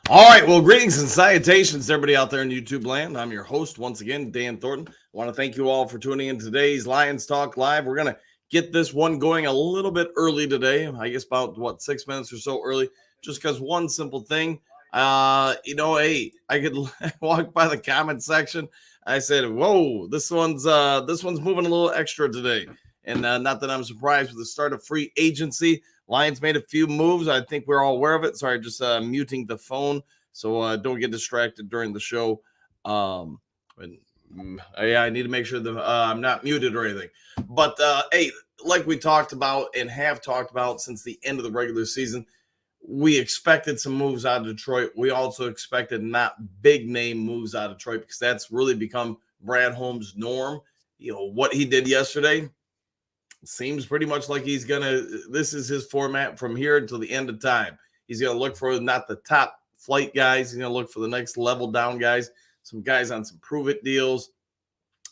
All right, well, greetings and salutations to everybody out there in YouTube land. I'm your host once again, Dan Thornton. I want to thank you all for tuning in today's Lions Talk Live. We're going to get this one going a little bit early today. I guess about 6 minutes or so early, just because one simple thing. Hey, I could walk by the comment section. I said, "Whoa, this one's moving a little extra today," and not that I'm surprised with the start of free agency. Lions made a few moves. I think we're all aware of it. Sorry, just muting the phone so don't get distracted during the show. And, yeah, I need to make sure that I'm not muted or anything. But hey, like we talked about and have talked about since the end of the regular season, we expected some moves out of Detroit. We also expected not big name moves out of Detroit because that's really become Brad Holmes' norm. You know, what he did yesterday seems pretty much like this is his format from here until the end of time. He's gonna look for not the top flight guys, he's gonna look for the next level down guys, some guys on some prove it deals,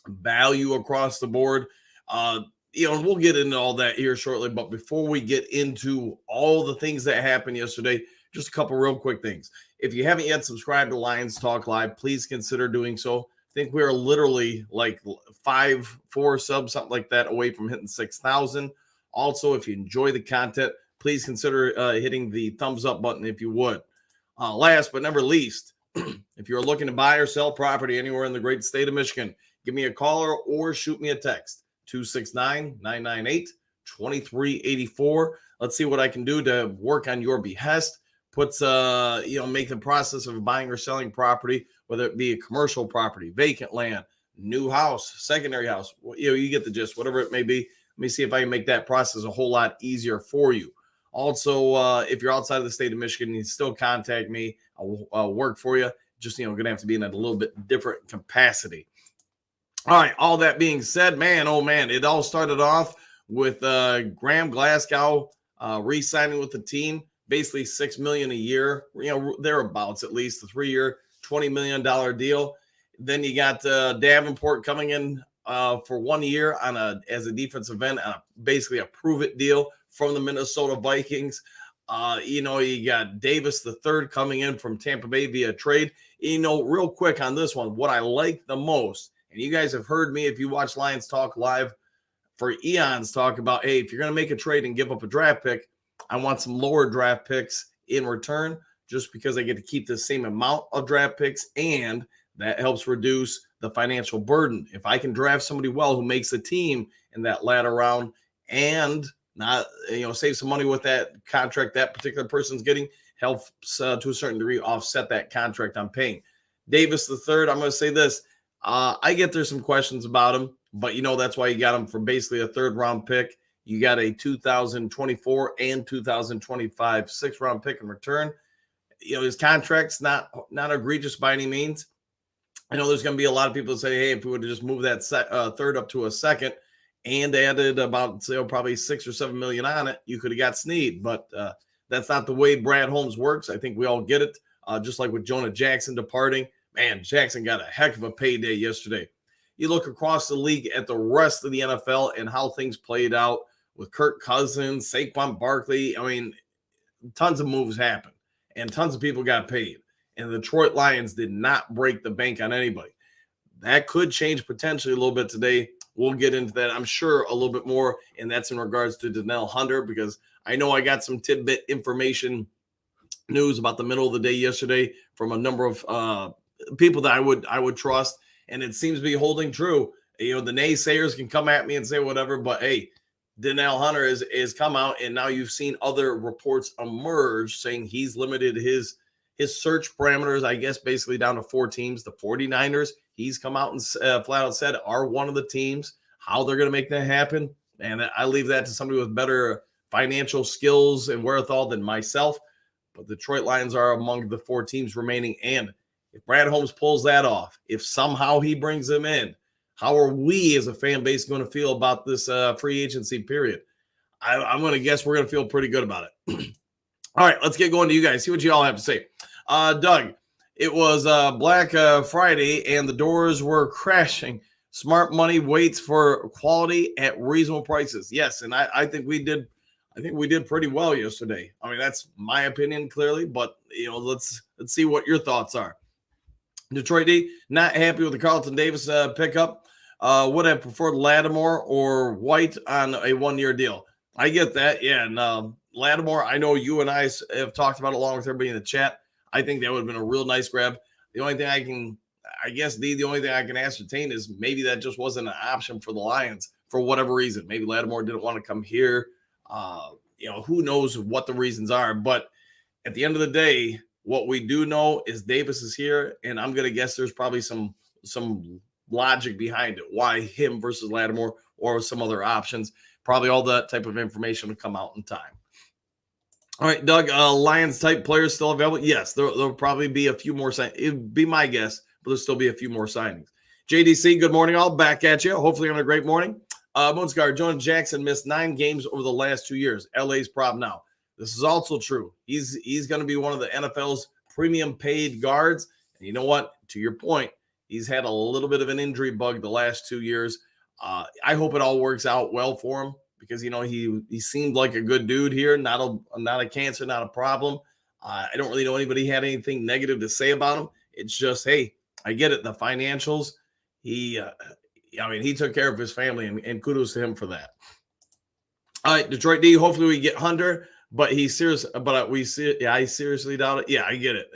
value across the board. We'll get into all that here shortly. But before we get into all the things that happened yesterday, just a couple real quick things. If you haven't yet subscribed to Lions Talk Live, please consider doing so. I think we are literally like 4 subs, something like that, away from hitting 6,000. Also, if you enjoy the content, please consider hitting the thumbs up button if you would. Last but never least, if you're looking to buy or sell property anywhere in the great state of Michigan, give me a call or shoot me a text, 269-998-2384. Let's see what I can do to work on your behest. Make the process of buying or selling property, whether it be a commercial property, vacant land, new house, secondary house, you get the gist, whatever it may be. Let me see if I can make that process a whole lot easier for you. Also, if you're outside of the state of Michigan, you can still contact me. I'll work for you. Just, going to have to be in a little bit different capacity. All right. All that being said, man, oh man, it all started off with Graham Glasgow re-signing with the team, basically $6 million a year, thereabouts at least, a 3-year, $20 million deal. Then you got Davenport coming in for 1 year as a defensive end on basically a prove it deal from the Minnesota Vikings. You got Davis the third coming in from Tampa Bay via trade. Real quick on this one, what I like the most, and you guys have heard me if you watch Lions Talk Live for eons talk about, hey, if you're going to make a trade and give up a draft pick, I want some lower draft picks in return, just because I get to keep the same amount of draft picks, and that helps reduce the financial burden. If I can draft somebody well who makes a team in that latter round and not, save some money with that contract that particular person's getting, helps to a certain degree offset that contract I'm paying. Davis the third, I'm going to say this. I get there's some questions about him, but that's why you got him for basically a third round pick. You got a 2024 and 2025 6th round pick in return. His contract's not egregious by any means. I know there's going to be a lot of people that say, hey, if we would have just moved that third up to a second and added about probably $6 or $7 million on it, you could have got Snead. But that's not the way Brad Holmes works. I think we all get it. Just like with Jonah Jackson departing, man, Jackson got a heck of a payday yesterday. You look across the league at the rest of the NFL and how things played out with Kirk Cousins, Saquon Barkley. I mean, tons of moves happened and tons of people got paid. And the Detroit Lions did not break the bank on anybody. That could change potentially a little bit today. We'll get into that, I'm sure, a little bit more, and that's in regards to Danielle Hunter, because I know I got some tidbit information news about the middle of the day yesterday from a number of people that I would trust, and it seems to be holding true. The naysayers can come at me and say whatever, but hey, Danielle Hunter is come out, and now you've seen other reports emerge saying he's limited his search parameters, I guess, basically down to 4 teams. The 49ers, he's come out and flat out said, are one of the teams. How they're going to make that happen, and I leave that to somebody with better financial skills and wherewithal than myself. But the Detroit Lions are among the 4 teams remaining, and if Brad Holmes pulls that off, if somehow he brings them in, how are we as a fan base going to feel about this free agency period? I'm going to guess we're going to feel pretty good about it. All right, let's get going to you guys. See what you all have to say. Doug, it was Black Friday, and the doors were crashing. Smart money waits for quality at reasonable prices. Yes, and I think we did I think we did pretty well yesterday. I mean, that's my opinion, clearly, but let's see what your thoughts are. Detroit D, not happy with the Carlton Davis pickup. Would have preferred Lattimore or White on a 1-year deal. I get that, yeah. And Lattimore, I know you and I have talked about it along with everybody in the chat. I think that would have been a real nice grab. The only thing the only thing I can ascertain is maybe that just wasn't an option for the Lions for whatever reason. Maybe Lattimore didn't want to come here. Who knows what the reasons are. But at the end of the day, what we do know is Davis is here, and I'm going to guess there's probably some logic behind it. Why him versus Lattimore or some other options? Probably all that type of information will come out in time. All right, Doug, Lions type players still available? Yes, there'll probably be a few more signings. It'd be my guess, but there'll still be a few more signings. JDC, good morning, all. Back at you. Hopefully on a great morning. Moonscar, Jonah Jackson missed 9 games over the last 2 years. LA's problem now. This is also true. He's going to be one of the NFL's premium paid guards. And you know what? To your point, he's had a little bit of an injury bug the last 2 years. I hope it all works out well for him because, he seemed like a good dude here. Not a cancer, not a problem. I don't really know anybody had anything negative to say about him. It's just, hey, I get it. The financials, he took care of his family, and kudos to him for that. All right, Detroit D, hopefully we get Hunter, but he's serious. But I seriously doubt it. Yeah, I get it.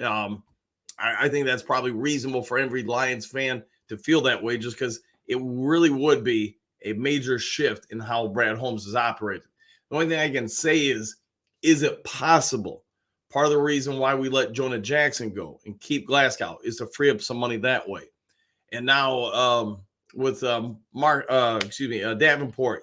I think that's probably reasonable for every Lions fan to feel that way, just because it really would be a major shift in how Brad Holmes is operated. The only thing I can say is it possible? Part of the reason why we let Jonah Jackson go and keep Glasgow is to free up some money that way. And now with Davenport,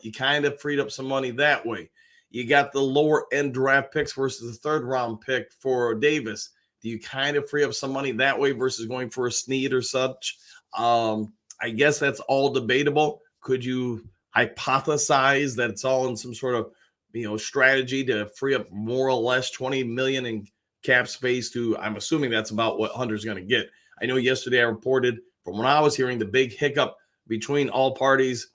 you kind of freed up some money that way. You got the lower end draft picks versus the 3rd round pick for Davis. Do you kind of free up some money that way versus going for a Snead or such? I guess that's all debatable. Could you hypothesize that it's all in some sort of strategy to free up more or less $20 million in cap space I'm assuming that's about what Hunter's going to get. I know yesterday I reported from when I was hearing the big hiccup between all parties,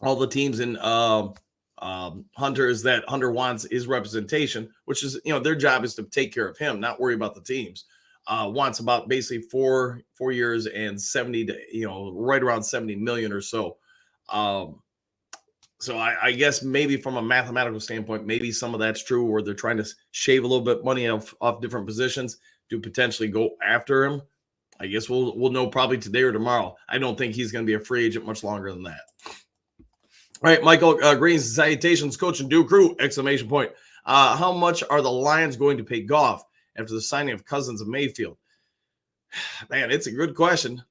all the teams in Hunter is that Hunter wants his representation, which is, their job is to take care of him, not worry about the teams. Wants about basically 4 years and 70, right around 70 million or so. So I guess maybe from a mathematical standpoint, maybe some of that's true, where they're trying to shave a little bit money off different positions to potentially go after him. I guess we'll know probably today or tomorrow. I don't think he's going to be a free agent much longer than that. All right, Michael Green's salutations, coach and Duke crew, exclamation point. How much are the Lions going to pay Goff after the signing of Cousins and Mayfield? Man, it's a good question.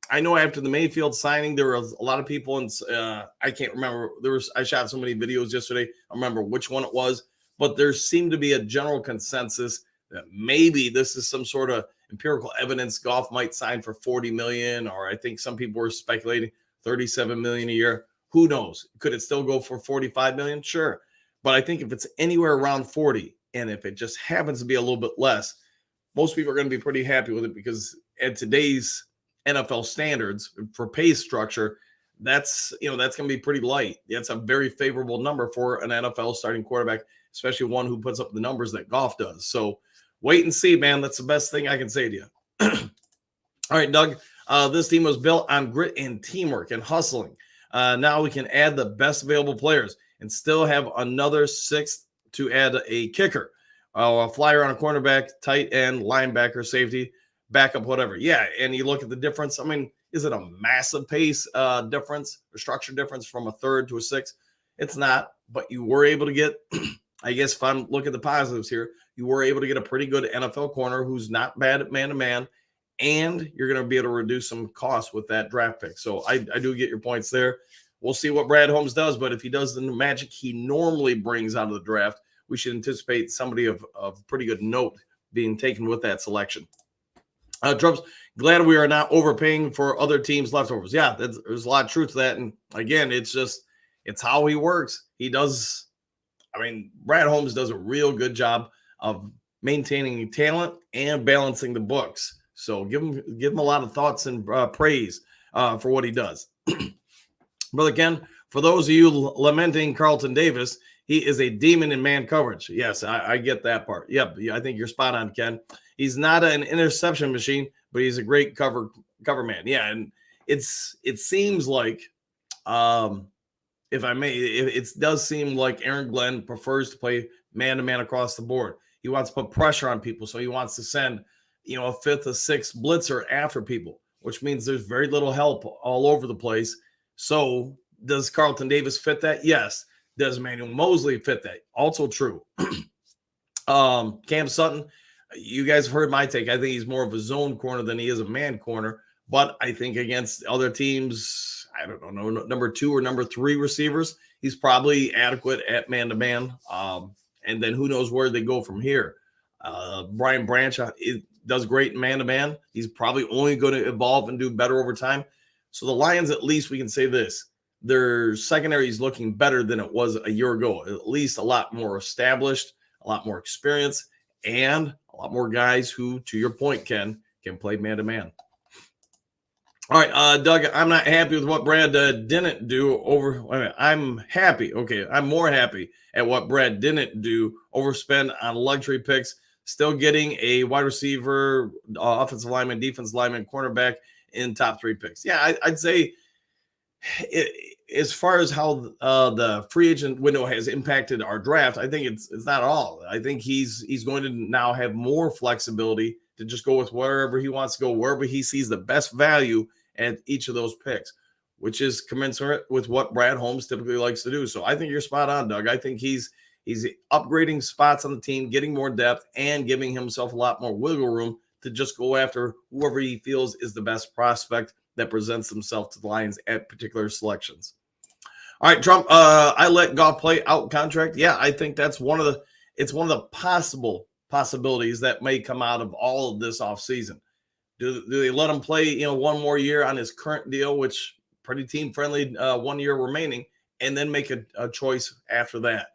I know after the Mayfield signing, there were a lot of people, and I can't remember. I shot so many videos yesterday. I don't remember which one it was, but there seemed to be a general consensus that maybe this is some sort of empirical evidence. Goff might sign for $40 million, or I think some people were speculating $37 million a year. Who knows? Could it still go for $45 million? Sure. But I think if it's anywhere around 40, and if it just happens to be a little bit less, most people are going to be pretty happy with it, because at today's NFL standards for pay structure, that's going to be pretty light. That's a very favorable number for an NFL starting quarterback, especially one who puts up the numbers that Goff does. So wait and see, man. That's the best thing I can say to you. All right, Doug, this team was built on grit and teamwork and hustling. Now we can add the best available players and still have another 6th to add a kicker, a flyer on a cornerback, tight end, linebacker, safety, backup, whatever. Yeah, and you look at the difference. I mean, is it a massive pace difference or structure difference from a 3rd to a 6th? It's not, but you were able to get, I guess if I'm looking at the positives here, you were able to get a pretty good NFL corner who's not bad at man-to-man, and you're going to be able to reduce some costs with that draft pick. So I do get your points there. We'll see what Brad Holmes does, but if he does the magic he normally brings out of the draft, we should anticipate somebody of pretty good note being taken with that selection. Trumps, glad we are not overpaying for other teams' leftovers. Yeah, there's a lot of truth to that. And again, it's how he works. Brad Holmes does a real good job of maintaining talent and balancing the books. So give him a lot of thoughts and praise for what he does. Brother Ken, for those of you lamenting Carlton Davis, He is a demon in man coverage. Yes, I get that part. Yep, yeah, I think you're spot on, Ken. He's not an interception machine, but he's a great cover man. Yeah, and it seems like, if I may, it does seem like Aaron Glenn prefers to play man to man across the board. He wants to put pressure on people, so he wants to send, a fifth, a sixth blitzer after people, which means there's very little help all over the place. So does Carlton Davis fit that? Yes. Does Emmanuel Mosley fit that? Also true. Cam Sutton, you guys have heard my take. I think he's more of a zone corner than he is a man corner. But I think against other teams, I don't know, number 2 or number 3 receivers, he's probably adequate at man-to-man. And then who knows where they go from here. Brian Branch does great in man-to-man. He's probably only going to evolve and do better over time. So the Lions, at least we can say this. Their secondary is looking better than it was a year ago, at least a lot more established, a lot more experience, and a lot more guys who, to your point, can play man-to-man. All right, Doug, I'm not happy with what Brad didn't do I'm happy. Okay, I'm more happy at what Brad didn't do, overspend on luxury picks, still getting a wide receiver, offensive lineman, defensive lineman, cornerback in top 3 picks. Yeah, I'd say as far as how the free agent window has impacted our draft, I think it's not at all. I think he's going to now have more flexibility to just go with wherever he wants to go, wherever he sees the best value at each of those picks, which is commensurate with what Brad Holmes typically likes to do. So I think you're spot on, Doug. I think he's upgrading spots on the team, getting more depth, and giving himself a lot more wiggle room to just go after whoever he feels is the best prospect that presents himself to the Lions at particular selections. All right, Trump, I let Goff play out contract. Yeah, I think that's one of the possibilities that may come out of all of this offseason. Do they let him play, one more year on his current deal, which pretty team friendly, 1 year remaining, and then make a choice after that?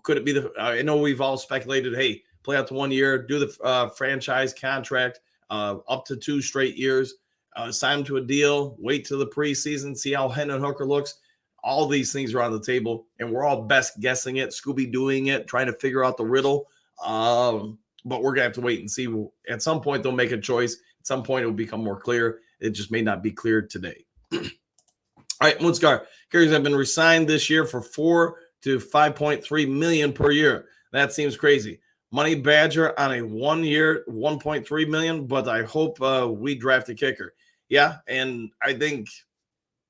Could it be I know we've all speculated, hey, play out to 1 year, do the franchise contract up to 2 straight years, sign him to a deal, wait till the preseason, see how Hendon Hooker looks. All these things are on the table, and we're all best guessing it, Scooby-Dooing it, trying to figure out the riddle. But we're going to have to wait and see. At some point, they'll make a choice. At some point, it will become more clear. It just may not be clear today. All right, Moonscar. Carriers have been re-signed this year for $4 to $5.3 million per year. That seems crazy. Money Badger on a 1 year, $1.3 million, but I hope we draft a kicker. Yeah, and I think,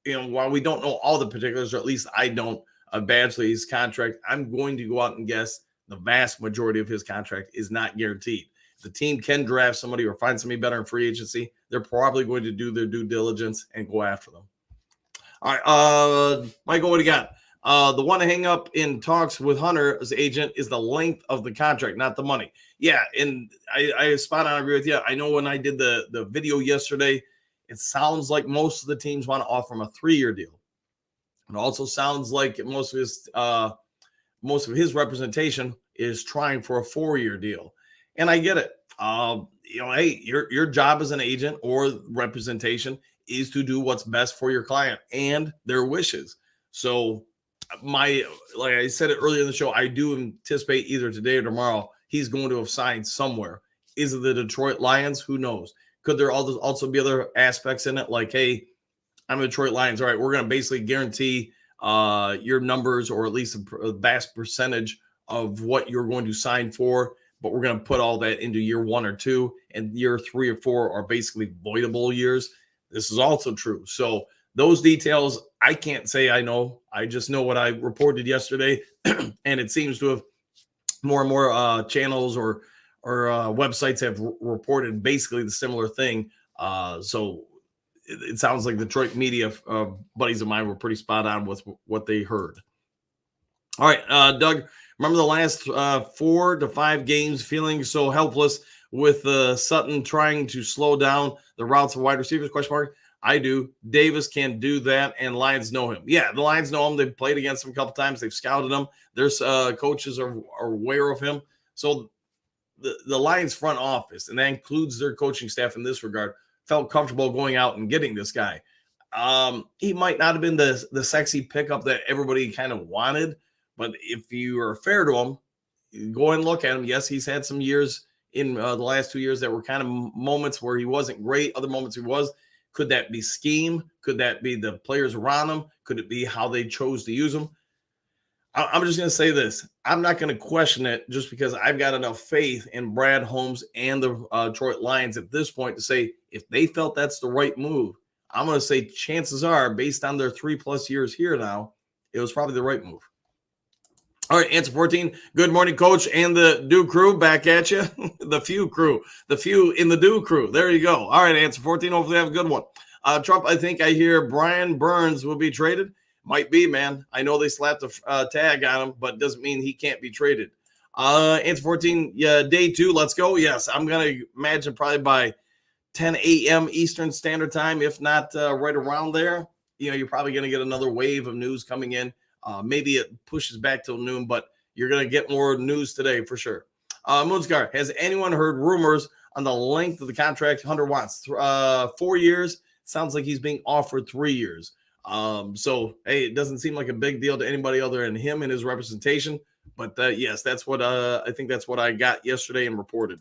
while we don't know all the particulars, or at least I don't, of Badgley's contract, I'm going to go out and guess the vast majority of his contract is not guaranteed. If the team can draft somebody or find somebody better in free agency, they're probably going to do their due diligence and go after them. All right, Michael, what do you got? The one to hang up in talks with Hunter's agent is the length of the contract, not the money. Yeah, and I spot on agree with you. I know when I did the video yesterday, it sounds like most of the teams want to offer him a 3-year deal. It also sounds like most of his representation is trying for a 4-year deal. And I get it. Hey, your job as an agent or representation is to do what's best for your client and their wishes. So like I said it earlier in the show, I do anticipate either today or tomorrow he's going to have signed somewhere. Is it the Detroit Lions? Who knows? Could there also be other aspects in it? Like, hey, I'm a Detroit Lions. All right, we're going to basically guarantee your numbers, or at least a vast percentage of what you're going to sign for, but we're going to put all that into year 1 or 2, and year 3 or 4 are basically voidable years. This is also true. So those details, I can't say I know. I just know what I reported yesterday, and it seems to have more and more channels or websites have reported basically the similar thing. So it sounds like Detroit media buddies of mine were pretty spot on with what they heard. All right, Doug, remember the last 4 to 5 games feeling so helpless with Sutton trying to slow down the routes of wide receivers? ? I do. Davis can do that, and Lions know him. Yeah, the Lions know him. They've played against him a couple times. They've scouted him. Their coaches are aware of him. So the Lions front office, and that includes their coaching staff in this regard, felt comfortable going out and getting this guy. He might not have been the sexy pickup that everybody kind of wanted, But if you are fair to him, go and look at him. Yes, he's had some years in the last 2 years that were kind of moments where he wasn't great. Other moments he was. Could that be scheme? Could that be the players around him? Could it be how they chose to use him? I'm just going to say this. I'm not going to question it just because I've got enough faith in Brad Holmes and the Detroit Lions at this point to say if they felt that's the right move, I'm going to say chances are, based on their 3+ years here now, it was probably the right move. All right, answer 14. Good morning, Coach, and the Do crew back at you. The few in the Do crew. There you go. All right, answer 14. Hopefully, have a good one. Trump, I think I hear Brian Burns will be traded. Might be, man. I know they slapped a tag on him, but it doesn't mean he can't be traded. Answer 14, day 2. Let's go. Yes, I'm going to imagine probably by 10 a.m. Eastern Standard Time, if not right around there. You're probably going to get another wave of news coming in. Maybe it pushes back till noon, but you're going to get more news today for sure. Moonscar, has anyone heard rumors on the length of the contract Hunter wants? 4 years. Sounds like he's being offered 3 years. So, hey, it doesn't seem like a big deal to anybody other than him and his representation. But yes, that's what I think that's what I got yesterday and reported.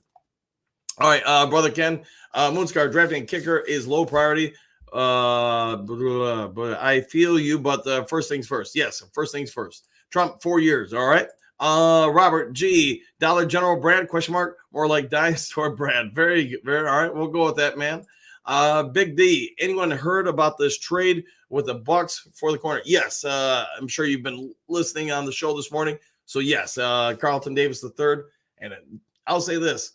All right, brother Ken, Moonscar, drafting a kicker is low priority. But I feel you. But first things first. Yes, first things first. Trump, 4 years. All right. Robert G. Dollar General Brad ? More like Dinosaur Brad. Very, very. All right, we'll go with that, man. Big D. Anyone heard about this trade with the Bucks for the corner? Yes. I'm sure you've been listening on the show this morning. So yes, Carlton Davis III. And I'll say this.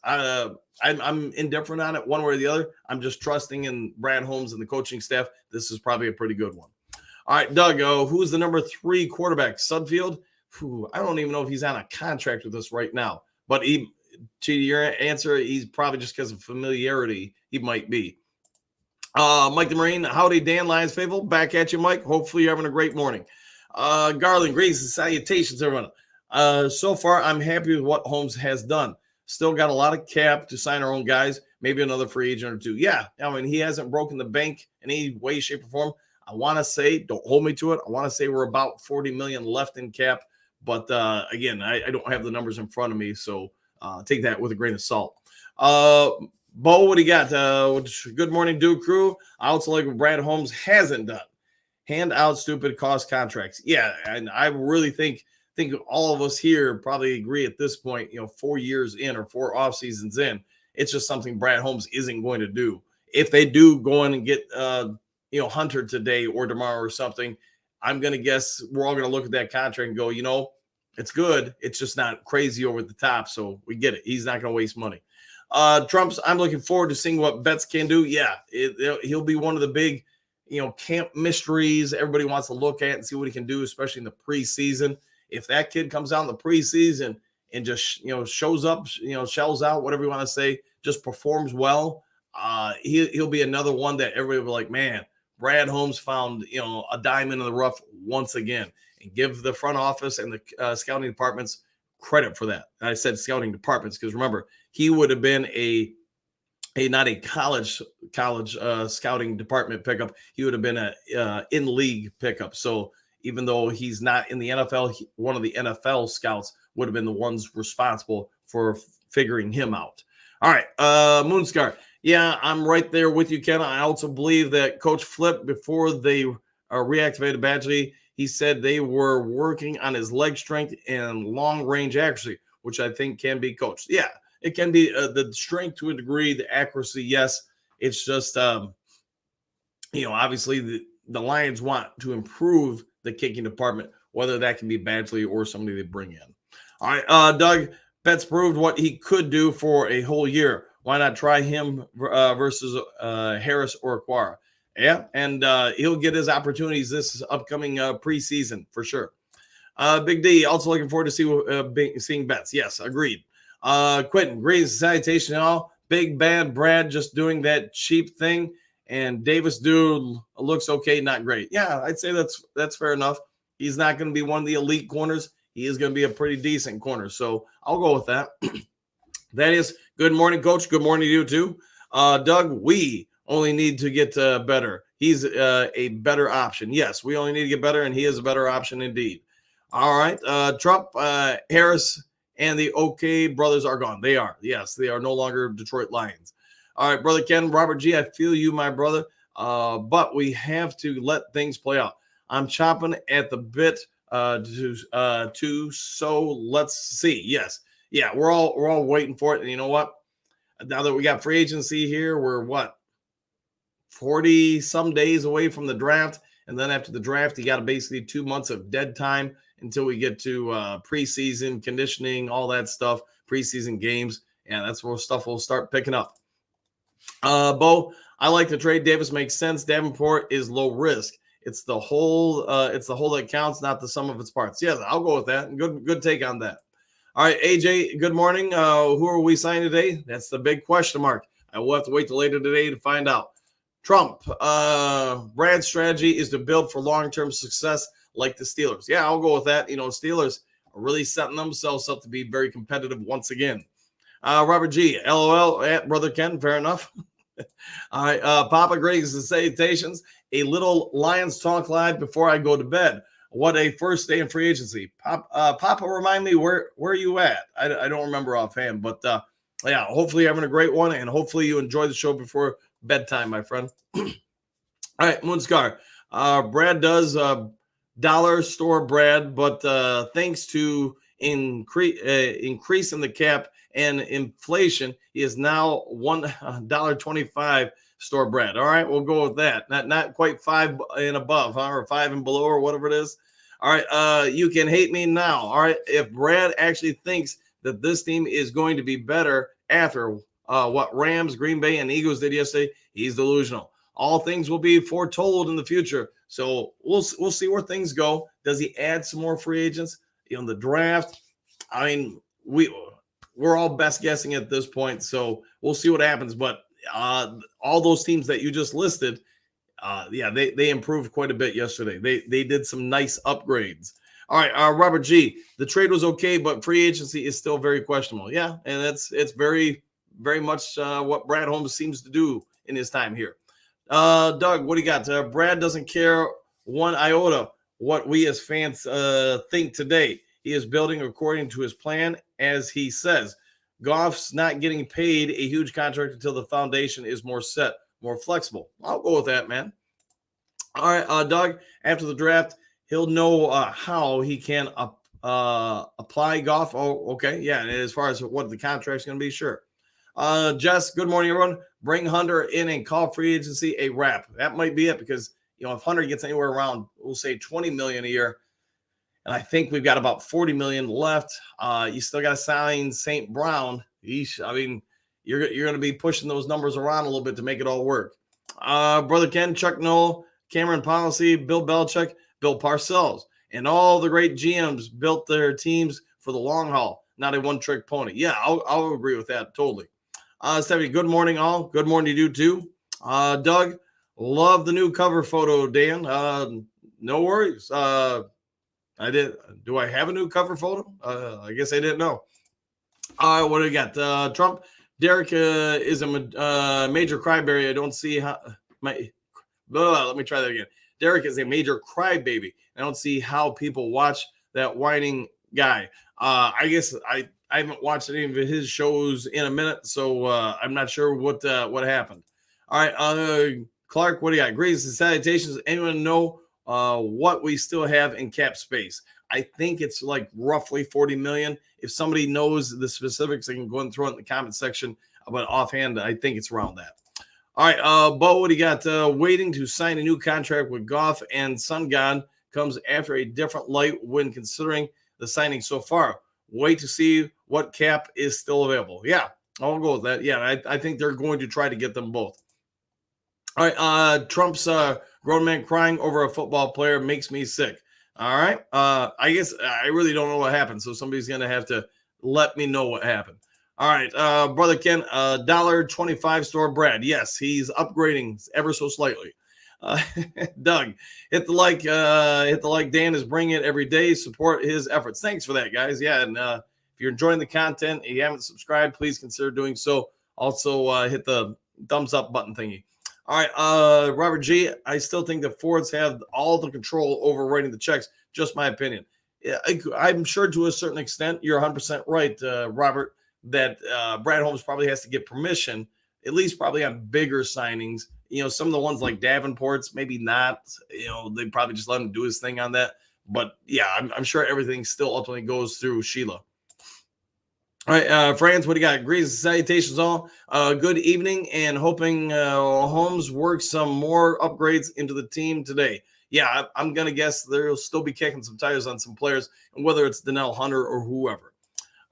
I'm indifferent on it one way or the other. I'm just trusting in Brad Holmes and the coaching staff. This is probably a pretty good one. All right, Doug, who's the number 3 quarterback? Sudfield? I don't even know if he's on a contract with us right now. But to your answer, he's probably just because of familiarity, he might be. Mike the Marine, howdy, Dan Lions faithful. Back at you, Mike. Hopefully you're having a great morning. Garland, greetings and salutations, everyone. So far, I'm happy with what Holmes has done. Still got a lot of cap to sign our own guys, maybe another free agent or two. Yeah, I mean, he hasn't broken the bank in any way, shape, or form. I want to say, don't hold me to it, I want to say we're about $40 million left in cap. But again, I don't have the numbers in front of me, so take that with a grain of salt. Bo, what do you got? Good morning, Duke crew. I also like what Brad Holmes hasn't done. Hand out stupid cost contracts. Yeah, and I really think all of us here probably agree at this point, 4 years in or 4 off seasons in, it's just something Brad Holmes isn't going to do. If they do go in and get, Hunter today or tomorrow or something, I'm going to guess we're all going to look at that contract and go, it's good. It's just not crazy over the top. So we get it. He's not going to waste money. Trump's, I'm looking forward to seeing what Betts can do. Yeah, he'll be one of the big, camp mysteries everybody wants to look at and see what he can do, especially in the preseason. If that kid comes out in the preseason and just, shows up, shells out, whatever you want to say, just performs well, he'll be another one that everybody will be like, man, Brad Holmes found, a diamond in the rough once again. And give the front office and the scouting departments credit for that. And I said scouting departments because remember, he would have been not a college scouting department pickup. He would have been a in-league pickup. So even though he's not in the NFL, one of the NFL scouts would have been the ones responsible for figuring him out. All right, Moonscar. Yeah, I'm right there with you, Ken. I also believe that Coach Flip, before they reactivated Badgley, he said they were working on his leg strength and long-range accuracy, which I think can be coached. Yeah, it can be the strength to a degree, the accuracy, yes. It's just, obviously the Lions want to improve the kicking department, whether that can be Badgley or somebody they bring in. All right, Doug, Betts proved what he could do for a whole year. Why not try him versus Harris or Aquara? Yeah, and he'll get his opportunities this upcoming preseason for sure. Big D, also looking forward to seeing Betts. Yes, agreed. Quentin, greetings, salutation, all. Big bad Brad just doing that cheap thing, and Davis dude looks okay, not great. Yeah, I'd say that's fair enough. He's not going to be one of the elite corners. He is going to be a pretty decent corner, so I'll go with that. That is good morning, Coach. Good morning to you too, Doug. We only need to get better. He's a better option. Yes, we only need to get better, and he is a better option indeed. All right. Trump, Harris, and the OK brothers are gone. They are. Yes, they are no longer Detroit Lions. All right, Brother Ken, Robert G., I feel you, my brother. But we have to let things play out. I'm chomping at the bit so let's see. Yes. Yeah, we're all waiting for it. And you know what? Now that we got free agency here, we're what? 40 some days away from the draft. And then after the draft, you got basically 2 months of dead time until we get to preseason conditioning, all that stuff, preseason games. And that's where stuff will start picking up. Bo, I like the trade. Davis makes sense. Davenport is low risk. It's the whole that counts, not the sum of its parts. Yes, I'll go with that. Good take on that. All right, AJ, good morning. Who are we signing today? That's the big question mark. I will have to wait till later today to find out. Trump, Brad's strategy is to build for long-term success like the Steelers. Yeah, I'll go with that. Steelers are really setting themselves up to be very competitive once again. Robert G, LOL at Brother Ken, fair enough. All right, Papa Griggs and salutations. A little Lions talk live before I go to bed. What a first day in free agency. Papa, remind me where you at? I don't remember offhand, but yeah, hopefully you're having a great one, and hopefully you enjoy the show before bedtime, my friend. All right, Moonscar. Brad does dollar store Brad, but thanks to increase in the cap and inflation, he is now $1.25 store Brad. All right, we'll go with that. Not quite 5 and above, huh? Or 5 and below, or whatever it is. All right, you can hate me now. All right, if Brad actually thinks that this team is going to be better after what Rams, Green Bay, and Eagles did yesterday, he's delusional. All things will be foretold in the future. So we'll see where things go. Does he add some more free agents in the draft? I mean, we're all best guessing at this point. So we'll see what happens. But all those teams that you just listed, yeah, they improved quite a bit yesterday. They did some nice upgrades. All right, Robert G. The trade was okay, but free agency is still very questionable. Yeah, and it's very, very much what Brad Holmes seems to do in his time here. Doug, what do you got? Brad doesn't care one iota what we as fans think today. He is building according to his plan, as he says. Goff's not getting paid a huge contract until the foundation is more set, more flexible. I'll go with that, man. All right, Doug, after the draft, he'll know how he can apply Goff. Oh, okay. Yeah, and as far as what the contract's going to be, sure. Jess, good morning, everyone. Bring Hunter in and call free agency a wrap. That might be it because, if Hunter gets anywhere around, we'll say $20 million a year, and I think we've got about $40 million left. You still got to sign St. Brown. I mean, you're going to be pushing those numbers around a little bit to make it all work. Brother Ken, Chuck Noll, Cameron Policy, Bill Belichick, Bill Parcells, and all the great GMs built their teams for the long haul, not a one-trick pony. Yeah, I'll agree with that totally. Stephanie, good morning, all. Good morning to you, too. Doug, love the new cover photo, Dan. No worries. Do I have a new cover photo? I guess I didn't know. What do we got? Trump, Derek is a major crybaby. I don't see how let me try that again. Derek is a major crybaby. I don't see how people watch that whining guy. I guess I haven't watched any of his shows in a minute, so I'm not sure what happened. All right, Clark, what do you got? Greetings and salutations. Anyone know what we still have in cap space? I think it's like roughly 40 million. If somebody knows the specifics, they can go and throw it in the comment section. But offhand, I think it's around that. All right, Bo, what do you got? Waiting to sign a new contract with Goff and Sun God comes after a different light when considering the signing so far. Wait to see what cap is still available. Yeah, I'll go with that. Yeah, I think they're going to try to get them both. All right, Trump's grown man crying over a football player makes me sick. All right, I guess I really don't know what happened, so somebody's going to have to let me know what happened. All right, Brother Ken, $1.25 store Brad. Yes, he's upgrading ever so slightly. Doug, hit the like. Dan is bringing it every day. Support his efforts. Thanks for that, guys. Yeah, and if you're enjoying the content and you haven't subscribed, please consider doing so. Also, hit the thumbs up button thingy. All right, Robert G. I still think the Fords have all the control over writing the checks. Just my opinion. Yeah, I'm sure to a certain extent, you're 100% right, Robert, that Brad Holmes probably has to get permission, at least probably on bigger signings. Some of the ones like Davenport's, maybe not. They probably just let him do his thing on that. But yeah, I'm sure everything still ultimately goes through Sheila. All right, friends, what do you got? Greetings and salutations, all. Good evening, and hoping Holmes works some more upgrades into the team today. Yeah, I'm going to guess they'll still be kicking some tires on some players, and whether it's Danielle Hunter or whoever.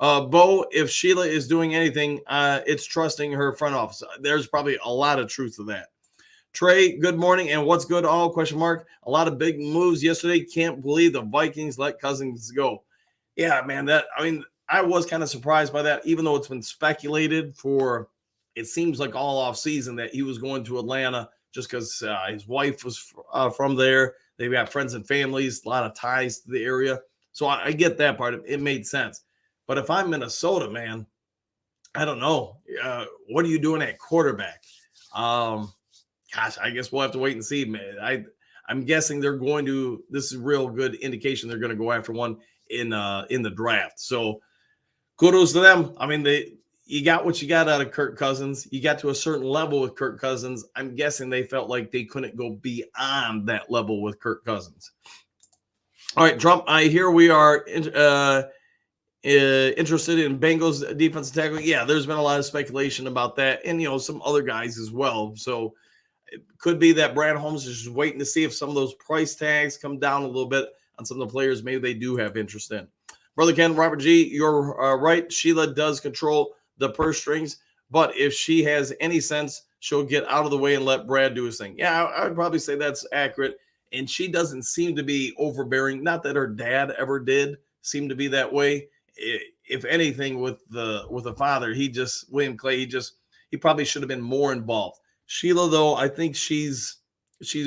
Bo, if Sheila is doing anything, it's trusting her front office. There's probably a lot of truth to that. Trey, good morning, and what's good all? Question mark. A lot of big moves yesterday. Can't believe the Vikings let Cousins go. Yeah, man, I was kind of surprised by that, even though it's been speculated for, it seems like all off season that he was going to Atlanta just because his wife was from there. They've got friends and families, a lot of ties to the area. So I get that part. It made sense. But if I'm Minnesota, man, I don't know. What are you doing at quarterback? Gosh, I guess we'll have to wait and see, man. I'm guessing they're going to, this is real good indication they're going to go after one in the draft. So kudos to them. I mean, you got what you got out of Kirk Cousins. You got to a certain level with Kirk Cousins. I'm guessing they felt like they couldn't go beyond that level with Kirk Cousins. All right, Trump, I hear we are interested in Bengals defensive tackle. Yeah, there's been a lot of speculation about that, and some other guys as well. So it could be that Brad Holmes is just waiting to see if some of those price tags come down a little bit on some of the players maybe they do have interest in. Brother Ken, Robert G., you're right. Sheila does control the purse strings, but if she has any sense, she'll get out of the way and let Brad do his thing. Yeah, I would probably say that's accurate. And she doesn't seem to be overbearing. Not that her dad ever did seem to be that way. If anything, with the father, William Clay, he probably should have been more involved. Sheila, though, I think she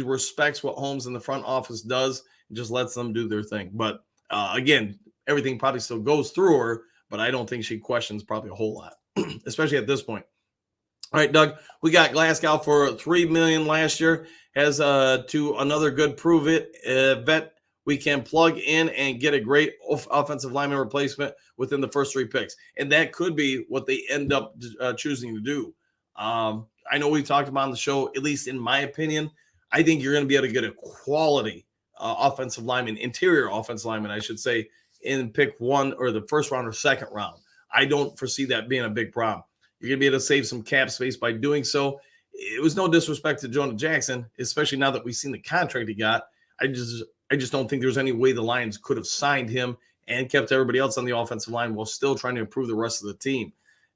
respects what Holmes in the front office does and just lets them do their thing. But again, everything probably still goes through her, but I don't think she questions probably a whole lot, especially at this point. All right, Doug, we got Glasgow for $3 million last year. Has to another good prove it vet we can plug in and get a great offensive lineman replacement within the first 3 picks, and that could be what they end up choosing to do. I know we've talked about on the show, at least in my opinion, I think you're going to be able to get a quality offensive lineman, interior offensive lineman, I should say, in pick 1 or the first round or second round. I don't foresee that being a big problem. You're going to be able to save some cap space by doing so. It was no disrespect to Jonah Jackson, especially now that we've seen the contract he got. I just don't think there's any way the Lions could have signed him and kept everybody else on the offensive line while still trying to improve the rest of the team.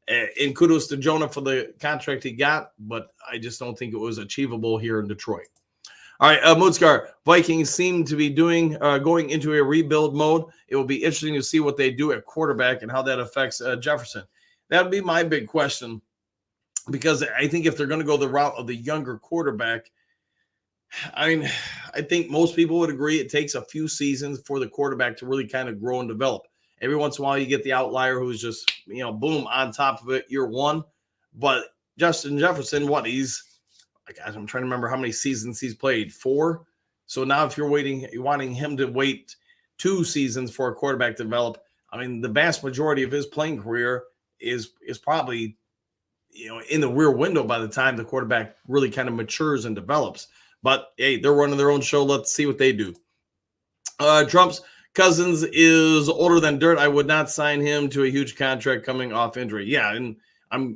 And kudos to Jonah for the contract he got, but I just don't think it was achievable here in Detroit. All right, Moodscar, Vikings seem to be going into a rebuild mode. It will be interesting to see what they do at quarterback and how that affects Jefferson. That would be my big question, because I think if they're going to go the route of the younger quarterback, I think most people would agree it takes a few seasons for the quarterback to really kind of grow and develop. Every once in a while, you get the outlier who's just, boom, on top of it year one. But Justin Jefferson, I'm trying to remember how many seasons he's played. 4. So now if you're wanting him to wait 2 seasons for a quarterback to develop, the vast majority of his playing career is probably, in the rear window by the time the quarterback really kind of matures and develops. But, hey, they're running their own show. Let's see what they do. Trump's Cousins is older than dirt. I would not sign him to a huge contract coming off injury. Yeah, and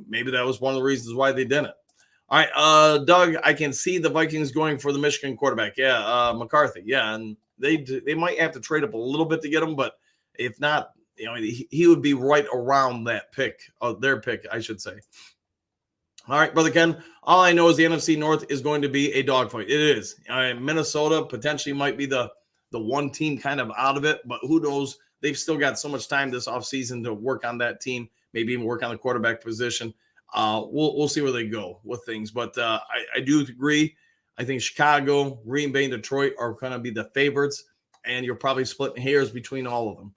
maybe that was one of the reasons why they didn't. All right, Doug, I can see the Vikings going for the Michigan quarterback. Yeah, McCarthy. Yeah, and they might have to trade up a little bit to get him, but if not, he would be right around that pick, their pick, I should say. All right, Brother Ken, all I know is the NFC North is going to be a dogfight. It is. Minnesota potentially might be the one team kind of out of it, but who knows? They've still got so much time this offseason to work on that team, maybe even work on the quarterback position. We'll see where they go with things. But I do agree. I think Chicago, Green Bay, and Detroit are going to be the favorites, and you're probably splitting hairs between all of them.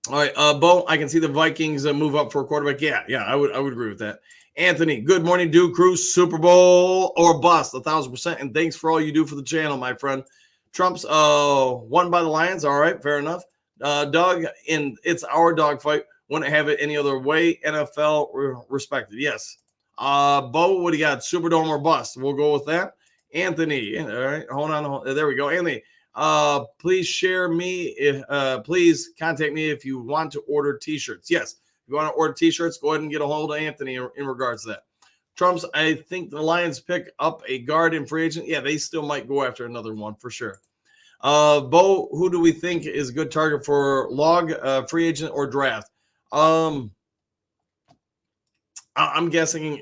All right, Bo, I can see the Vikings move up for a quarterback. Yeah, I would agree with that. Anthony, good morning, Duke Crew. Super Bowl or bust, 1,000%. And thanks for all you do for the channel, my friend. Trump's won by the Lions. All right, fair enough. Doug, it's our dog fight. Wouldn't have it any other way. NFL respected. Yes. Bo, what do you got? Superdome or bust? We'll go with that. Anthony, all right, hold on. There we go. Anthony, please share me. Please contact me if you want to order T-shirts. Yes, if you want to order T-shirts, go ahead and get a hold of Anthony in regards to that. Trump's, I think the Lions pick up a guard in free agent. Yeah, they still might go after another one for sure. Bo, who do we think is a good target for log, free agent or draft? I'm guessing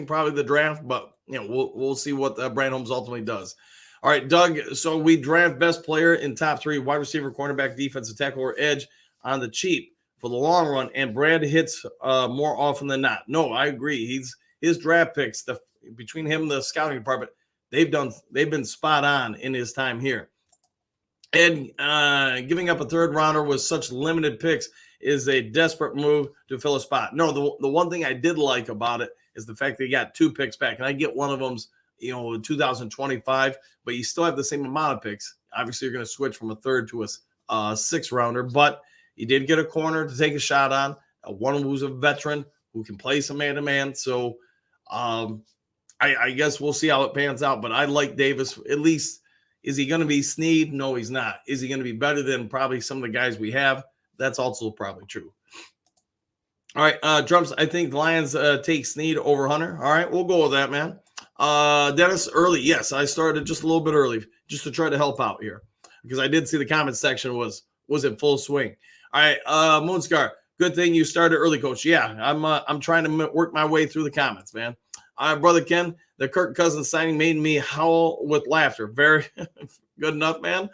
probably the draft, but we'll see what Brand Holmes ultimately does. All right, Doug. So we draft best player in top 3: wide receiver, cornerback, defensive tackle, or edge on the cheap for the long run. And Brad hits more often than not. No, I agree. His draft picks, between him and the scouting department, they've been spot on in his time here. And giving up a third rounder with such limited picks is a desperate move to fill a spot. No, the one thing I did like about it is the fact that he got 2 picks back, and I get one of them's 2025, but you still have the same amount of picks. Obviously, you're going to switch from a third to a 6th rounder, but you did get a corner to take a shot on, one who's a veteran who can play some man-to-man. So I guess we'll see how it pans out, but I like Davis. At least, is he going to be Snead? No, he's not. Is he going to be better than probably some of the guys we have? That's also probably true. All right, Drums, I think the Lions take Snead over Hunter. All right, we'll go with that, man. Dennis, early. Yes, I started just a little bit early just to try to help out here because I did see the comment section was in full swing. All right, Moonscar, good thing you started early, Coach. Yeah, I'm trying to work my way through the comments, man. All right, Brother Ken, the Kirk Cousins signing made me howl with laughter. Very good enough, man.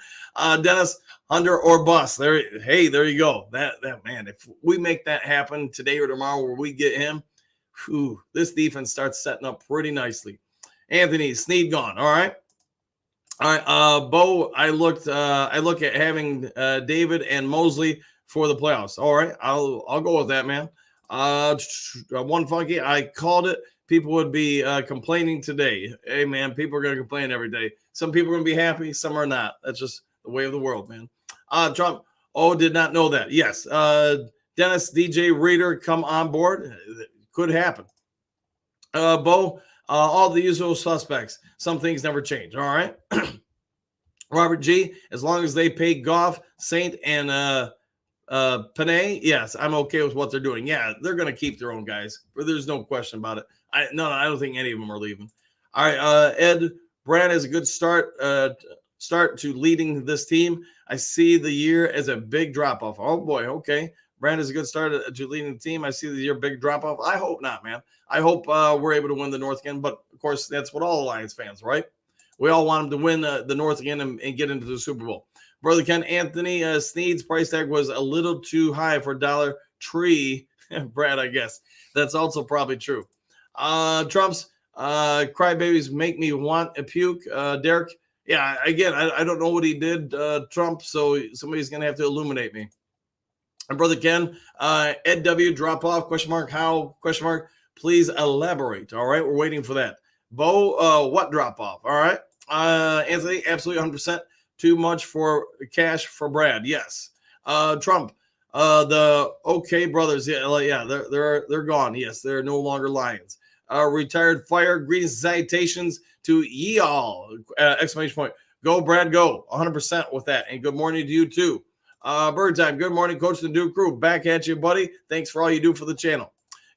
Dennis, Hunter or bust. There you go. That man, if we make that happen today or tomorrow where we get him, this defense starts setting up pretty nicely. Anthony, Snead gone. All right. Bo, I look at having David and Mosley for the playoffs. All right, I'll go with that, man. One funky, I called it. People would be complaining today. Hey, man, people are going to complain every day. Some people are going to be happy, some are not. That's just the way of the world, man. Trump, did not know that. Yes. Dennis, DJ, Reader, come on board. Could happen. Bo, all the usual suspects. Some things never change. All right. Robert G, as long as they pay Goff, Saint, and Panay, yes, I'm okay with what they're doing. Yeah, they're going to keep their own guys. There's no question about it. I don't think any of them are leaving. All right, Ed, Brad has a good start to leading this team. I see the year as a big drop-off. Oh, boy, okay. Brad is a good start to leading the team. I see the year big drop-off. I hope not, man. I hope we're able to win the North again. But, of course, that's what all Lions fans, right? We all want them to win the North again and get into the Super Bowl. Brother Ken, Anthony Snead's price tag was a little too high for Dollar Tree. Brad, I guess. That's also probably true. Trump's crybabies make me want a puke. Derek, yeah, again, I don't know what he did, Trump, so somebody's going to have to illuminate me. And Brother Ken, Ed W, drop off, question mark, how, question mark, please elaborate. All right, we're waiting for that. Bo, what drop off? All right. Anthony, absolutely 100%. Too much for cash for Brad. Yes. Trump, the OK brothers. Yeah, they're gone. Yes, they're no longer Lions. Retired fire. Greetings and salutations to ye all. Exclamation point. Go, Brad, go. 100% with that. And good morning to you too. Bird time. Good morning, Coach the Duke Crew. Back at you, buddy. Thanks for all you do for the channel.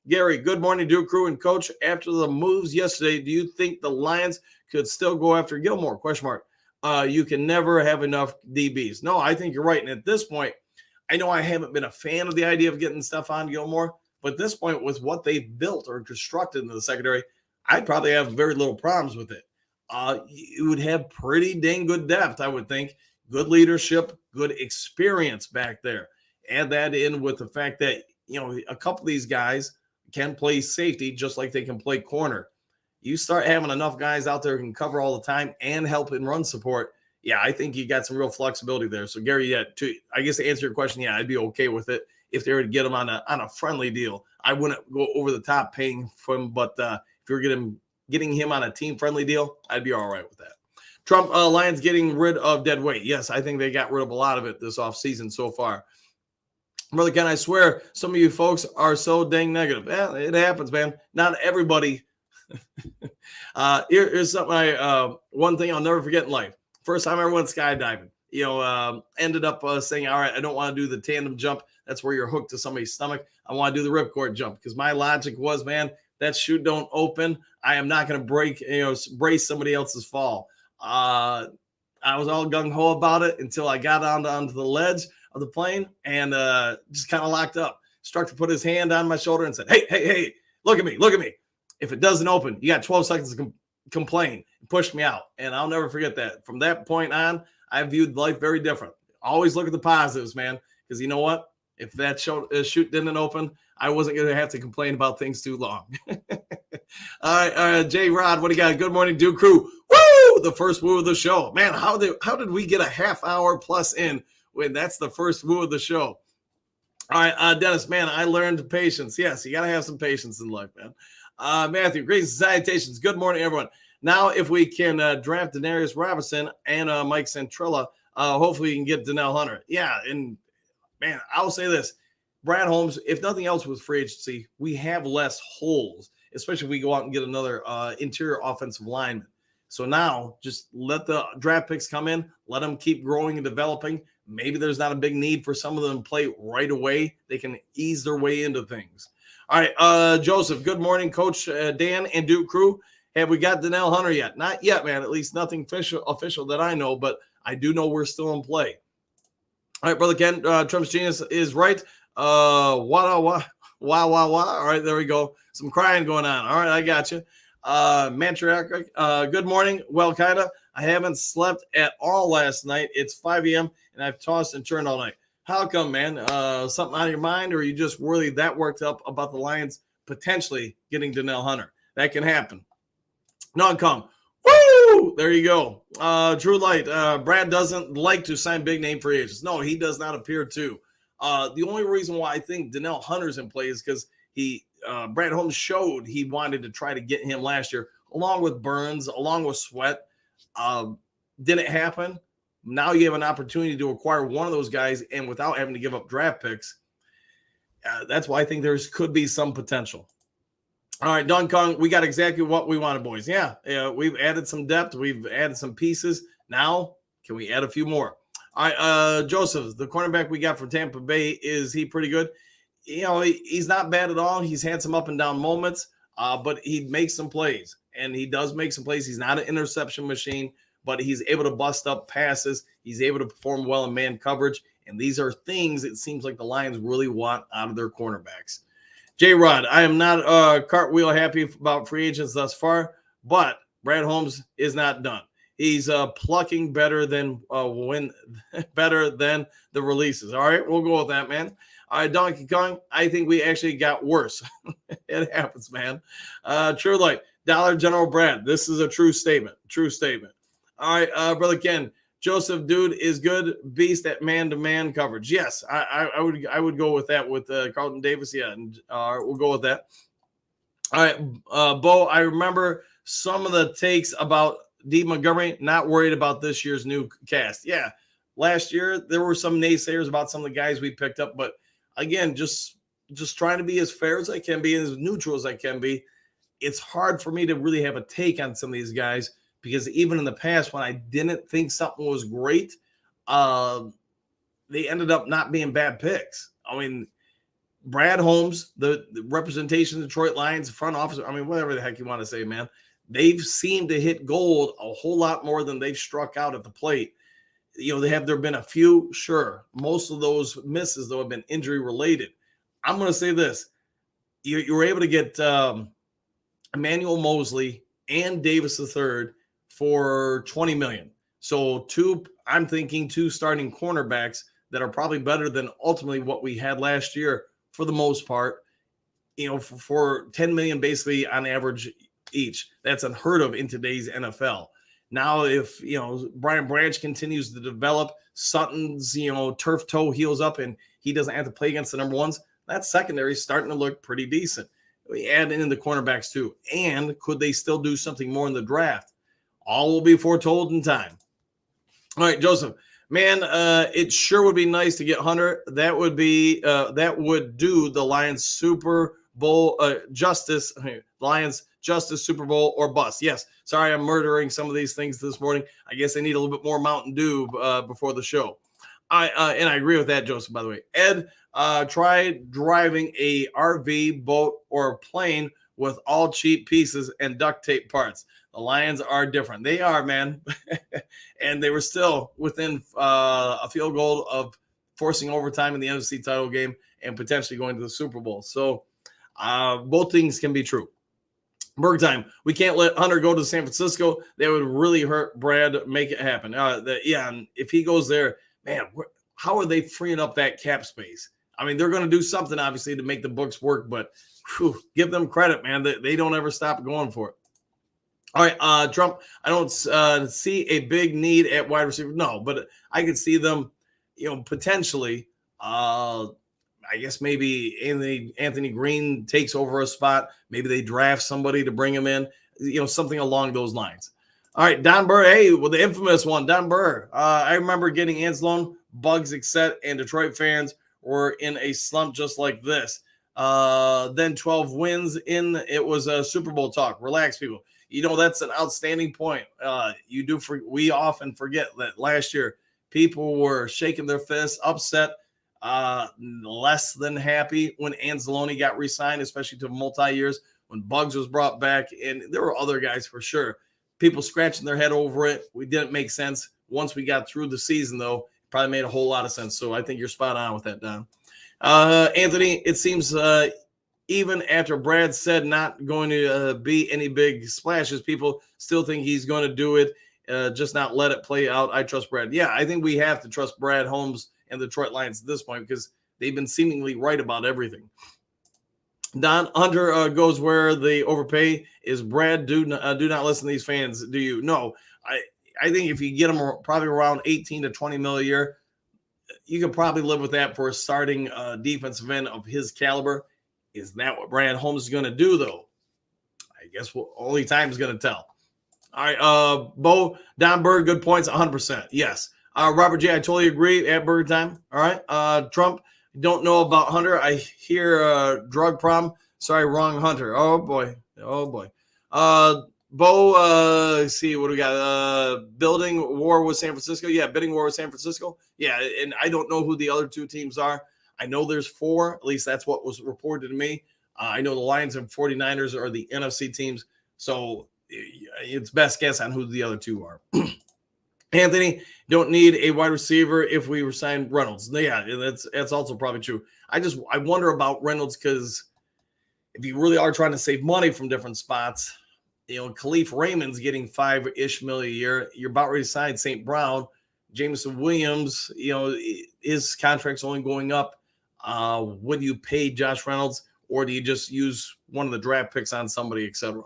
Gary, good morning, Duke Crew and Coach. After the moves yesterday, do you think the Lions could still go after Gilmore? Question mark. You can never have enough DBs. No, I think you're right. And at this point, I know I haven't been a fan of the idea of getting Stephon Gilmore, but at this point, with what they've built or constructed in the secondary, I'd probably have very little problems with it. You would have pretty dang good depth, I would think. Good leadership, good experience back there. Add that in with the fact that, a couple of these guys can play safety just like they can play corner. You start having enough guys out there who can cover all the time and help in run support. Yeah, I think you got some real flexibility there. So, Gary, I guess to answer your question, yeah, I'd be okay with it if they were to get him on a friendly deal. I wouldn't go over the top paying for him, but if you're getting him on a team-friendly deal, I'd be all right with that. Trump, Lions getting rid of dead weight. Yes, I think they got rid of a lot of it this offseason so far. Brother Ken, I swear some of you folks are so dang negative. Yeah, it happens, man. Not everybody. Here's something one thing I'll never forget in life. First time I ever went skydiving. Ended up saying, all right, I don't want to do the tandem jump. That's where you're hooked to somebody's stomach. I want to do the ripcord jump because my logic was, man, that chute don't open. I am not going to brace somebody else's fall. I was all gung-ho about it until I got onto the ledge of the plane and just kind of locked up. Instructor put his hand on my shoulder and said, hey, look at me. If it doesn't open, you got 12 seconds to complain. Pushed me out. And I'll never forget that. From that point on, I viewed life very different. Always look at the positives, man, because you know what? If that chute didn't open, I wasn't going to have to complain about things too long. All right, J. Rod, what do you got? Good morning, Duke Crew. Woo! The first woo of the show. Man, how did we get a half hour plus in when that's the first woo of the show? All right, Dennis, man, I learned patience. Yes, you got to have some patience in life, man. Matthew, greetings and salutations. Good morning, everyone. Now, if we can draft Denarius Robinson and Mike Centrella, hopefully we can get Danielle Hunter. Yeah, and man, I'll say this. Brad Holmes, if nothing else with free agency, we have less holes, especially if we go out and get another interior offensive lineman. So now just let the draft picks come in, let them keep growing and developing. Maybe there's not a big need for some of them to play right away. They can ease their way into things. All right, Joseph, good morning, Coach Dan and Duke Crew. Have we got Danielle Hunter yet? Not yet, man. At least nothing official that I know, but I do know we're still in play. All right, Brother Ken, Trump's genius is right. Wow. All right, there we go. Some crying going on. All right, I got you. Matriarch, good morning. Well, kind of. I haven't slept at all last night. It's 5 a.m., and I've tossed and turned all night. How come, man? Something out of your mind, or are you just really that worked up about the Lions potentially getting Danielle Hunter? That can happen. Non-com. Woo! There you go. True Light. Brad doesn't like to sign big name free agents. No, he does not appear to. The only reason why I think Danielle Hunter's in play is because Brad Holmes showed he wanted to try to get him last year, along with Burns, along with Sweat. Didn't happen. Now you have an opportunity to acquire one of those guys, and without having to give up draft picks, that's why I think there could be some potential. All right, Don Kong, we got exactly what we wanted, boys. Yeah, we've added some depth. We've added some pieces. Now, can we add a few more? All right, Joseph, the cornerback we got from Tampa Bay, is he pretty good? He's not bad at all. He's had some up and down moments, but he makes some plays, and he does make some plays. He's not an interception machine, but he's able to bust up passes. He's able to perform well in man coverage, and these are things it seems like the Lions really want out of their cornerbacks. J-Rod, I am not cartwheel happy about free agents thus far, but Brad Holmes is not done. He's plucking better than the releases. All right, we'll go with that, man. All right, Donkey Kong, I think we actually got worse. It happens, man. True Light, Dollar General Brad, this is a true statement. True statement. All right, Brother Ken, Joseph, dude, is good beast at man-to-man coverage. Yes, I would go with that with Carlton Davis. Yeah, and we'll go with that. All right, Bo, I remember some of the takes about D. Montgomery, not worried about this year's new cast. Yeah, last year there were some naysayers about some of the guys we picked up, but again, just trying to be as fair as I can be and as neutral as I can be. It's hard for me to really have a take on some of these guys, because even in the past, when I didn't think something was great, they ended up not being bad picks. I mean, Brad Holmes, the representation of the Detroit Lions, front office, I mean, whatever the heck you want to say, man, they've seemed to hit gold a whole lot more than they've struck out at the plate. There been a few, sure. Most of those misses, though, have been injury related. I'm going to say this. You were able to get Emmanuel Mosley and Davis III for $20 million. So I'm thinking two starting cornerbacks that are probably better than ultimately what we had last year for the most part, for $10 million basically on average each. That's unheard of in today's NFL. Now, if, Brian Branch continues to develop, Sutton's, turf toe heals up and he doesn't have to play against the number ones, that secondary is starting to look pretty decent. We add in the cornerbacks too. And could they still do something more in the draft? All will be foretold in time. All right, Joseph. Man, it sure would be nice to get Hunter. That would be that would do the Lions Super Bowl justice. Lions justice Super Bowl or bust. Yes. Sorry, I'm murdering some of these things this morning. I guess I need a little bit more Mountain Dew before the show. And I agree with that, Joseph. By the way, Ed, try driving a RV, boat, or plane with all cheap pieces and duct tape parts. The Lions are different. They are, man. And they were still within a field goal of forcing overtime in the NFC title game and potentially going to the Super Bowl. So both things can be true. Bergheim, we can't let Hunter go to San Francisco. That would really hurt Brad. Make it happen. And if he goes there, man, how are they freeing up that cap space? I mean, they're going to do something, obviously, to make the books work, but give them credit, man. They don't ever stop going for it. All right, Trump, I don't see a big need at wide receiver. No, but I could see them, potentially. I guess maybe Anthony Green takes over a spot. Maybe they draft somebody to bring him in, something along those lines. All right, Don Burr. Hey, well, the infamous one, Don Burr. I remember getting Anzalone, Bugs, etc., and Detroit fans were in a slump just like this. Then 12 wins in. It was a Super Bowl talk. Relax, people. That's an outstanding point. We often forget that last year people were shaking their fists, upset, less than happy when Anzalone got re-signed, especially to multi-years, when Bugs was brought back, and there were other guys for sure. People scratching their head over it. We didn't make sense. Once we got through the season, though, it probably made a whole lot of sense. So I think you're spot on with that, Don. Anthony, it seems even after Brad said not going to be any big splashes, people still think he's going to do it, just not let it play out. I trust Brad. Yeah, I think we have to trust Brad Holmes and the Detroit Lions at this point because they've been seemingly right about everything. Don Hunter goes where the overpay is. Brad, do not listen to these fans. Do you? No. I think if you get them probably around 18 to 20 mil a year, you could probably live with that for a starting defensive end of his caliber. Is that what Brad Holmes is going to do, though? I guess only time is going to tell. All right, Bo, Don Berg, good points, 100%. Yes. Robert J., I totally agree at Berg time. All right. Trump, don't know about Hunter. I hear drug problem. Sorry, wrong Hunter. Oh, boy. Bo, let's see what we got. Building war with San Francisco. Yeah, bidding war with San Francisco. Yeah, and I don't know who the other two teams are. I know there's 4. At least that's what was reported to me. I know the Lions and 49ers are the NFC teams. So it's best guess on who the other 2 are. Anthony, don't need a wide receiver if we resign Reynolds. Yeah, that's also probably true. I wonder about Reynolds because if you really are trying to save money from different spots, Khalif Raymond's getting $5-ish million a year. You're about ready to sign St. Brown. Jameson Williams, his contract's only going up. Would you pay Josh Reynolds or do you just use one of the draft picks on somebody, etc.?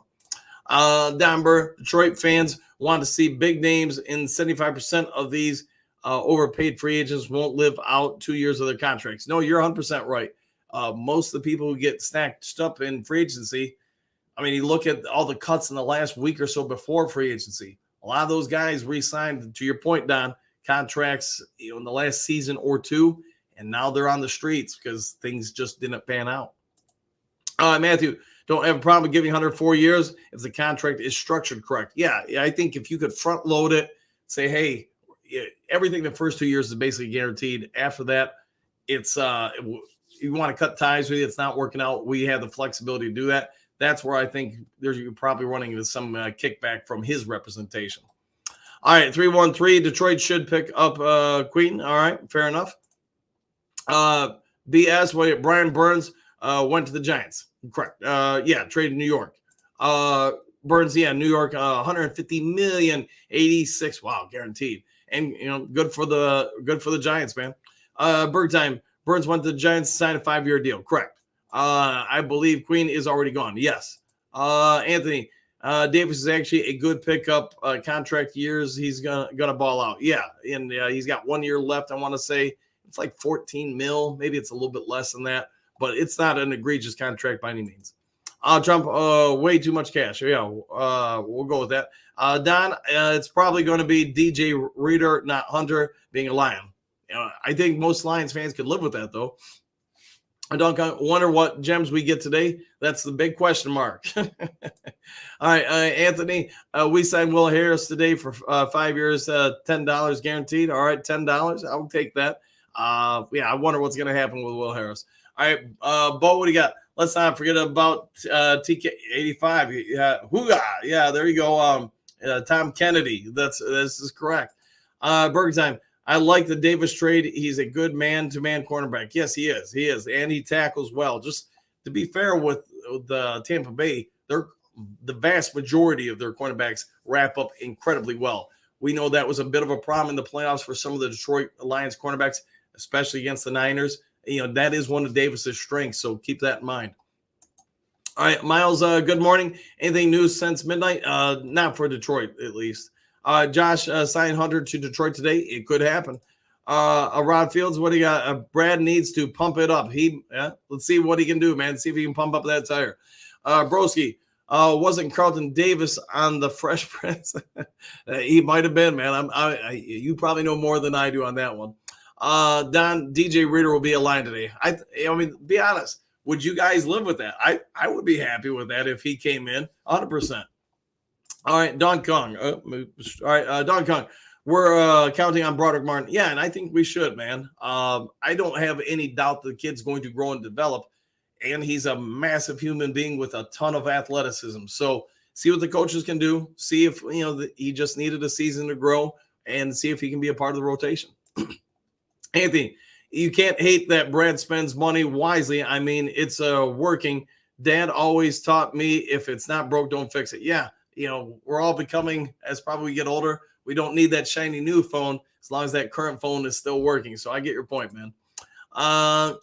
Don Burr, Detroit fans want to see big names, and 75% of these overpaid free agents won't live out 2 years of their contracts. No, you're 100% right. Most of the people who get snatched up in free agency, I mean, you look at all the cuts in the last week or so before free agency. A lot of those guys re-signed, to your point, Don, contracts in the last season or 2, and now they're on the streets because things just didn't pan out. Matthew, don't have a problem with giving Hunter 4 years if the contract is structured correct. Yeah, I think if you could front load it, say, hey, everything the first 2 years is basically guaranteed. After that, it's you want to cut ties with it, it's not working out. We have the flexibility to do that. That's where I think you're probably running into some kickback from his representation. All right, 313. Detroit should pick up Queen. All right, fair enough. BS, Brian Burns went to the Giants. Correct. Traded New York. Burns, New York, 150 million, 86. Wow, guaranteed. And good for the Giants, man. Bergheim, Burns went to the Giants to sign a 5-year deal. Correct. I believe Queen is already gone. Yes. Anthony, Davis is actually a good pickup. Contract years, he's gonna ball out. Yeah, and he's got 1 year left. I want to say it's like 14 mil. Maybe it's a little bit less than that, but it's not an egregious contract by any means. Trump, way too much cash. Yeah, we'll go with that. Don, it's probably going to be DJ Reader, not Hunter, being a Lion. I think most Lions fans could live with that, though. I don't wonder what gems we get today. That's the big question mark. All right, Anthony, we signed Will Harris today for 5 years, $10 guaranteed. All right, $10. I'll take that. Yeah, I wonder what's going to happen with Will Harris. All right, Bo, what do you got? Let's not forget about TK85. Yeah, Hooga. Yeah, there you go. Tom Kennedy. This is correct. Burger Time. I like the Davis trade. He's a good man-to-man cornerback. Yes, he is. He is, and he tackles well. Just to be fair with the Tampa Bay, the vast majority of their cornerbacks wrap up incredibly well. We know that was a bit of a problem in the playoffs for some of the Detroit Lions cornerbacks, especially against the Niners. That is one of Davis's strengths, so keep that in mind. All right, Miles, good morning. Anything new since midnight? Not for Detroit, at least. Josh signed Hunter to Detroit today. It could happen. Rod Fields, what do you got? Brad needs to pump it up. Let's see what he can do, man. See if he can pump up that tire. Broski, wasn't Carlton Davis on the Fresh Prince? He might have been, man. You probably know more than I do on that one. Don, DJ Reader will be a Lion today. I mean, be honest. Would you guys live with that? I would be happy with that if he came in 100%. All right, Don Kong. All right, Don Kong. We're counting on Broderick Martin. Yeah, and I think we should, man. I don't have any doubt the kid's going to grow and develop, and he's a massive human being with a ton of athleticism. So see what the coaches can do. See if he just needed a season to grow, and see if he can be a part of the rotation. Anthony, you can't hate that Brad spends money wisely. I mean, it's working. Dad always taught me if it's not broke, don't fix it. Yeah. We're all becoming, as probably we get older, we don't need that shiny new phone as long as that current phone is still working. So I get your point, man.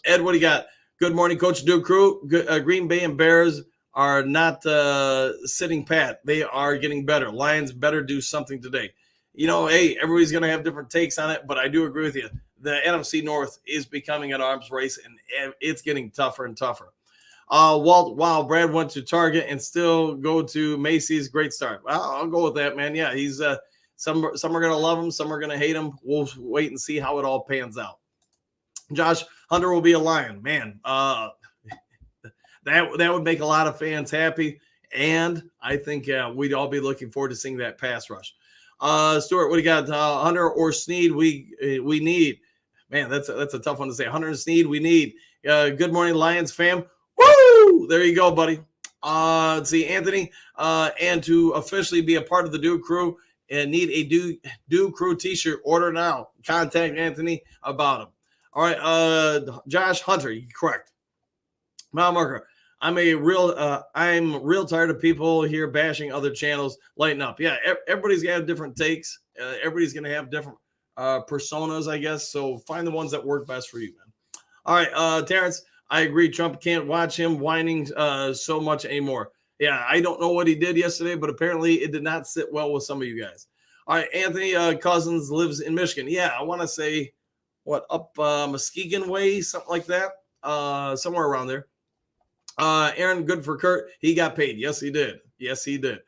Ed, what do you got? Good morning, Coach Duke Crew. Green Bay and Bears are not sitting pat. They are getting better. Lions better do something today. Hey, everybody's going to have different takes on it, but I do agree with you. The NFC North is becoming an arms race, and it's getting tougher and tougher. Walt, wow, Brad went to Target and still go to Macy's. Great start. Well, I'll go with that, man. Yeah, he's some are going to love him, some are going to hate him. We'll wait and see how it all pans out. Josh, Hunter will be a Lion, man. That would make a lot of fans happy, and I think we'd all be looking forward to seeing that pass rush. Stuart, what do you got? Hunter or Sneed? We need. Man, that's a tough one to say. Hunter and Sneed, we need. Good morning, Lions fam. Woo! There you go, buddy. Let's see, Anthony. And to officially be a part of the Duke Crew and need a Duke Crew t-shirt, order now. Contact Anthony about him. All right, Josh Hunter, you're correct. Mile marker. I'm real tired of people here bashing other channels. Lighten up. Yeah, everybody's gonna have different takes. Everybody's gonna have different personas, I guess. So find the ones that work best for you, man. All right, Terrence. I agree. Trump can't watch him whining so much anymore. Yeah, I don't know what he did yesterday, but apparently it did not sit well with some of you guys. All right, Anthony Cousins lives in Michigan. Yeah, I want to say, up Muskegon way, something like that, somewhere around there. Aaron, good for Kurt. He got paid. Yes, he did. Yes, he did.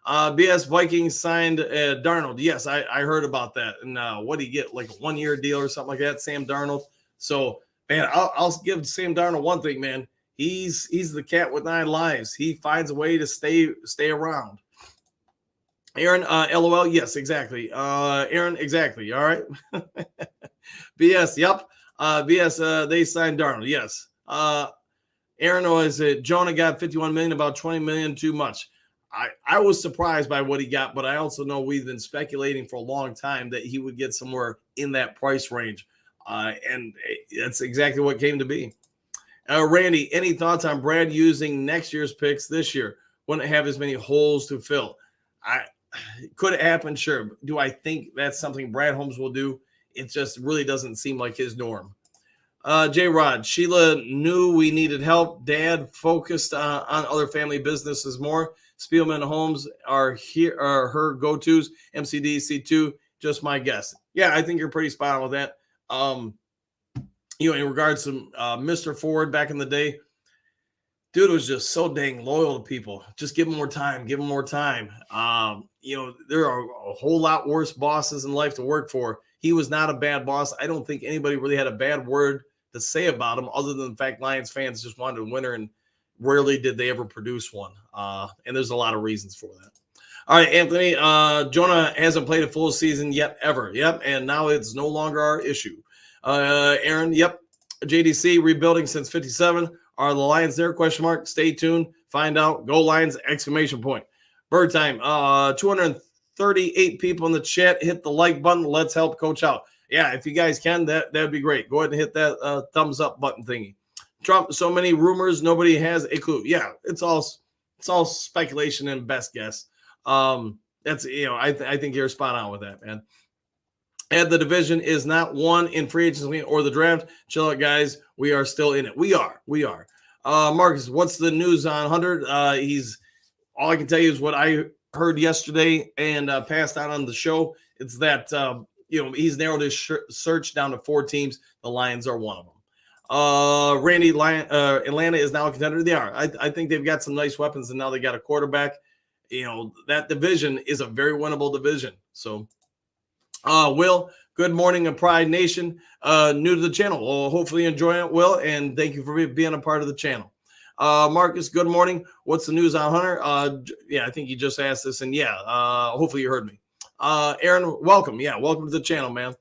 BS Vikings signed Darnold. Yes, I heard about that. And what did he get? Like a 1-year deal or something like that, Sam Darnold. So, man, I'll give Sam Darnold one thing, man. He's the cat with 9 lives. He finds a way to stay around. Aaron, LOL. Yes, exactly. Aaron, exactly. All right. BS. Yep. BS. They signed Darnold. Yes. Aaron, was it Jonah got 51 million, about 20 million too much? I was surprised by what he got, but I also know we've been speculating for a long time that he would get somewhere in that price range. And that's exactly what came to be. Randy, any thoughts on Brad using next year's picks this year? Wouldn't have as many holes to fill. Could it happen? Sure. Do I think that's something Brad Holmes will do? It just really doesn't seem like his norm. J-Rod, Sheila knew we needed help. Dad focused on other family businesses more. Spielman Homes are her go-tos. MCD, C2, just my guess. Yeah, I think you're pretty spot on with that. In regards to Mr. Ford back in the day, Dude was just so dang loyal to people. Just give him more time. Give him more time. There are a whole lot worse bosses in life to work for. He was not a bad boss. I don't think anybody really had a bad word to say about him, other than the fact Lions fans just wanted a winner, and rarely did they ever produce one. And there's a lot of reasons for that. All right, Anthony. Jonah hasn't played a full season yet, ever. Yep, and now it's no longer our issue. Aaron. Yep. JDC rebuilding since '57. Are the Lions there? Question mark. Stay tuned. Find out. Go Lions! Exclamation point. Bird time. 238 people in the chat. Hit the like button. Let's help Coach out. Yeah, if you guys can, that'd be great. Go ahead and hit that thumbs up button thingy. Trump. So many rumors. Nobody has a clue. Yeah, it's all speculation and best guess. That's I think you're spot on with that, man. And the division is not won in free agency or the draft. Chill out, guys. We are still in it. We are. Marcus, what's the news on Hunter? All I can tell you is what I heard yesterday and passed out on the show. It's that he's narrowed his search down to 4 teams. The Lions are one of them. Randy, Atlanta is now a contender. They are. I think they've got some nice weapons, and now they got a quarterback. That division is a very winnable division. So. Will, good morning, Pride Nation. New to the channel. Well, hopefully you enjoy it, Will, and thank you for being a part of the channel. Marcus, good morning. What's the news on Hunter? I think you just asked this, and hopefully you heard me. Aaron, welcome. Yeah, welcome to the channel, man.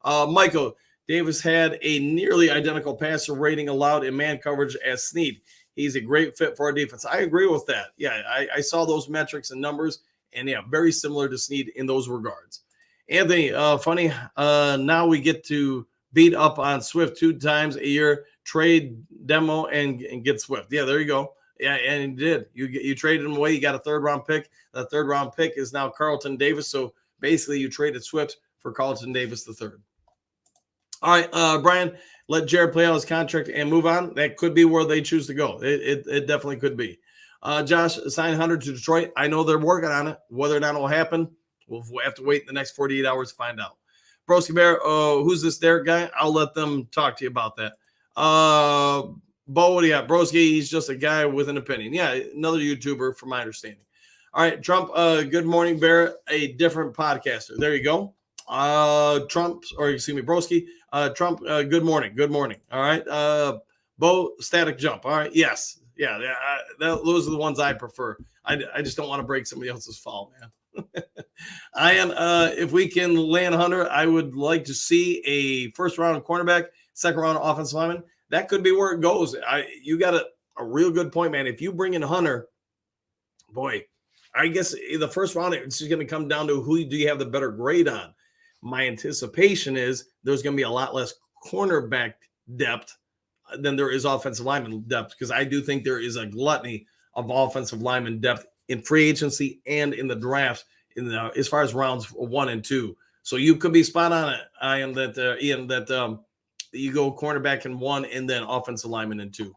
Michael, Davis had a nearly identical passer rating allowed in man coverage as Snead. He's a great fit for our defense. I agree with that. Yeah, I saw those metrics and numbers, and very similar to Snead in those regards. Anthony, funny. Now we get to beat up on Swift 2 times a year, trade demo and get Swift. Yeah, there you go. Yeah, and you did. You traded him away. You got a 3rd round pick. The 3rd round pick is now Carlton Davis. So basically, you traded Swift for Carlton Davis III. All right, Brian, let Jared play out his contract and move on. That could be where they choose to go. It definitely could be. Josh, sign Hunter to Detroit. I know they're working on it. Whether or not it will happen, we'll have to wait the next 48 hours to find out. Broski Bear, who's this Derek guy? I'll let them talk to you about that. Bo, what do you got? Broski, he's just a guy with an opinion. Yeah, another YouTuber from my understanding. All right, Trump, good morning, Bear, a different podcaster. There you go. Broski, Trump, good morning. Good morning. All right. Bo, static jump. All right. Yes. Yeah. Those are the ones I prefer. I just don't want to break somebody else's fall, man. If we can land Hunter, I would like to see a 1st round cornerback, 2nd round offensive lineman. That could be where it goes. You got a real good point, man. If you bring in Hunter, boy, I guess the 1st round, it's just going to come down to who do you have the better grade on. My anticipation is there's going to be a lot less cornerback depth than there is offensive lineman depth, because I do think there is a gluttony of offensive lineman depth in free agency and in the draft as far as rounds 1 and 2. So you could be spot on it, Ian, that you go cornerback in 1 and then offensive lineman in 2.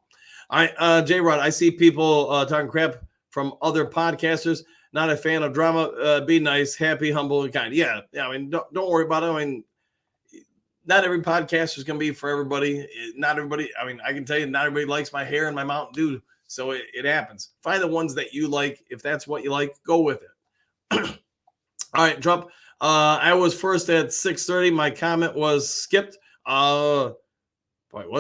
All right, J-Rod, I see people talking crap from other podcasters. Not a fan of drama. Be nice, happy, humble, and kind. Yeah. I mean, don't worry about it. I mean, not every podcast is going to be for everybody. Not everybody. I mean, I can tell you, not everybody likes my hair and my Mountain Dew. So it happens. Find the ones that you like. If that's what you like, go with it. All right, Trump. I was first at 6:30. My comment was skipped. Was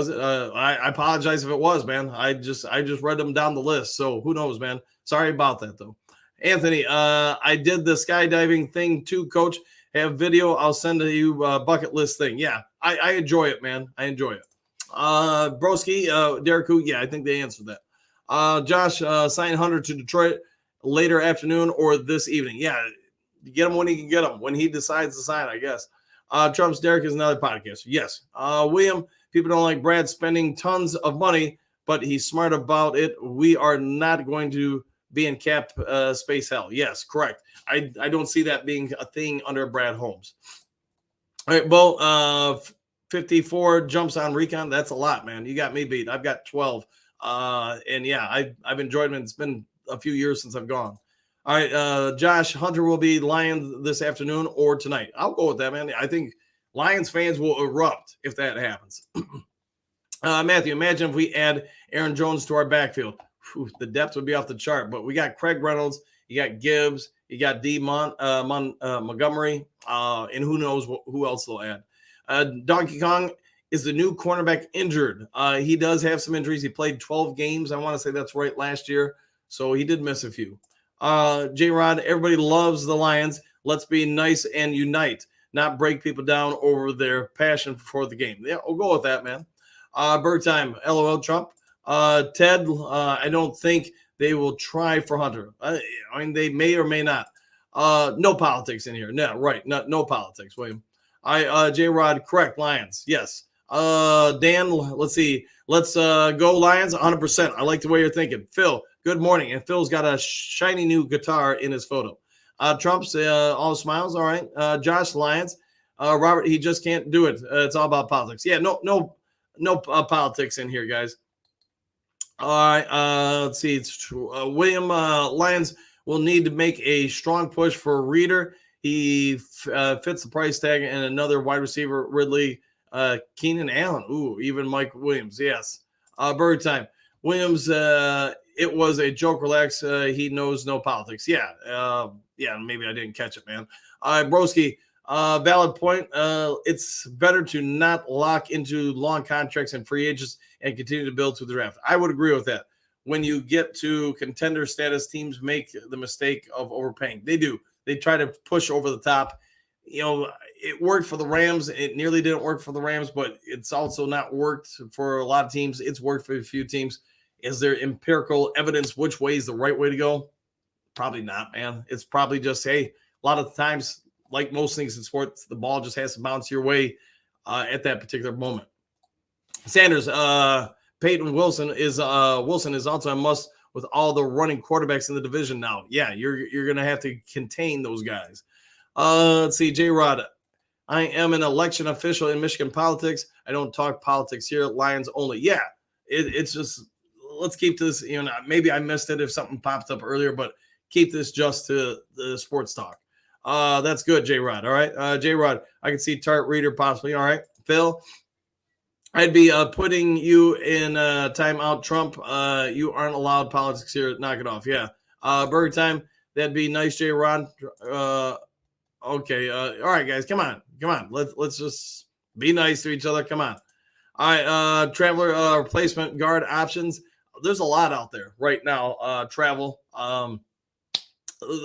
it? I apologize if it was, man. I just read them down the list. So who knows, man? Sorry about that, though. Anthony, I did the skydiving thing too, Coach. Have video. I'll send to you bucket list thing. Yeah, I enjoy it, man. I enjoy it. Broski, Derek, who? Yeah, I think they answered that. Josh, sign Hunter to Detroit later afternoon or this evening. Yeah, get him when he can get him. When he decides to sign, I guess. Trump's Derek is another podcast. Yes. William, people don't like Brad spending tons of money, but he's smart about it. We are not going to be in cap space hell. Yes, correct. I don't see that being a thing under Brad Holmes. All right, Bo, 54 jumps on recon. That's a lot, man. You got me beat. I've got 12. And yeah, I've enjoyed it. It's been a few years since I've gone. All right, Josh, Hunter will be Lions this afternoon or tonight. I'll go with that, man. I think Lions fans will erupt if that happens. Matthew, imagine if we add Aaron Jones to our backfield. the depth would be off the chart. But we got Craig Reynolds, you got Gibbs, you got Montgomery, and who knows who else they'll add. Donkey Kong is the new cornerback injured. He does have some injuries. He played 12 games. I want to say that's right last year. So he did miss a few. J-Rod, everybody loves the Lions. Let's be nice and unite, not break people down over their passion for the game. Yeah, we'll go with that, man. Bird time, LOL Trump. Ted, I don't think they will try for Hunter. I mean, they may or may not. No politics in here. No, right. No politics, William. J-Rod, correct. Lions. Yes. Dan, let's see. Let's go Lions 100%. I like the way you're thinking. Phil, good morning. And Phil's got a shiny new guitar in his photo. Trump's all smiles. All right. Josh, Lions. Robert, he just can't do it. It's all about politics. Yeah, no politics in here, guys. All right. Let's see. It's true. William, Lions will need to make a strong push for Reader. He fits the price tag, and another wide receiver, Ridley, Keenan Allen. Ooh, even Mike Williams. Yes. Bird time. Williams, it was a joke. Relax. He knows no politics. Yeah. Maybe I didn't catch it, man. Broski, valid point. It's better to not lock into long contracts and free agents and continue to build through the draft. I would agree with that. When you get to contender status, teams make the mistake of overpaying. They do. They try to push over the top. You know, it worked for the Rams. It nearly didn't work for the Rams, but it's also not worked for a lot of teams. It's worked for a few teams. Is there empirical evidence which way is the right way to go? Probably not, man. It's probably just, hey, a lot of times, like most things in sports, the ball just has to bounce your way at that particular moment. Sanders, Peyton Wilson is also a must with all the running quarterbacks in the division now. Yeah, you're going to have to contain those guys. Let's see, J-Rod. I am an election official in Michigan politics. I don't talk politics here. Lions only. Yeah, it's just, let's keep this, maybe I missed it if something popped up earlier, but keep this just to the sports talk. That's good, J-Rod. All right. J-Rod, I can see Tart Reader possibly. All right. Phil, I'd be putting you in timeout, Trump. You aren't allowed politics here. Knock it off. Yeah. Bird time. That'd be nice, J-Rod. Okay. All right, guys. Come on. Let's just be nice to each other. Come on. All right. Traveler replacement guard options. There's a lot out there right now. Travel.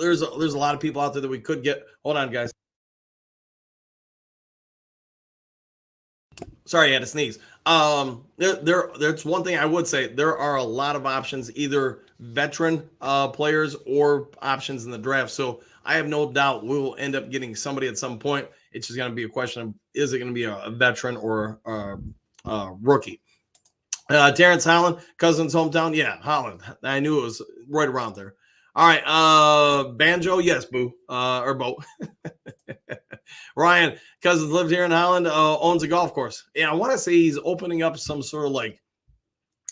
There's a lot of people out there that we could get. Hold on, guys. Sorry, I had to sneeze. There's one thing I would say. There are a lot of options, either veteran players or options in the draft. So I have no doubt we will end up getting somebody at some point. It's just going to be a question of, is it going to be a veteran or a rookie? Terrence Holland, Cousins' hometown. Yeah, Holland. I knew it was right around there. All right. Banjo. Yes, Boo. Or Bo. Ryan, Cousins lived here in Holland, owns a golf course. Yeah, I want to say he's opening up some sort of like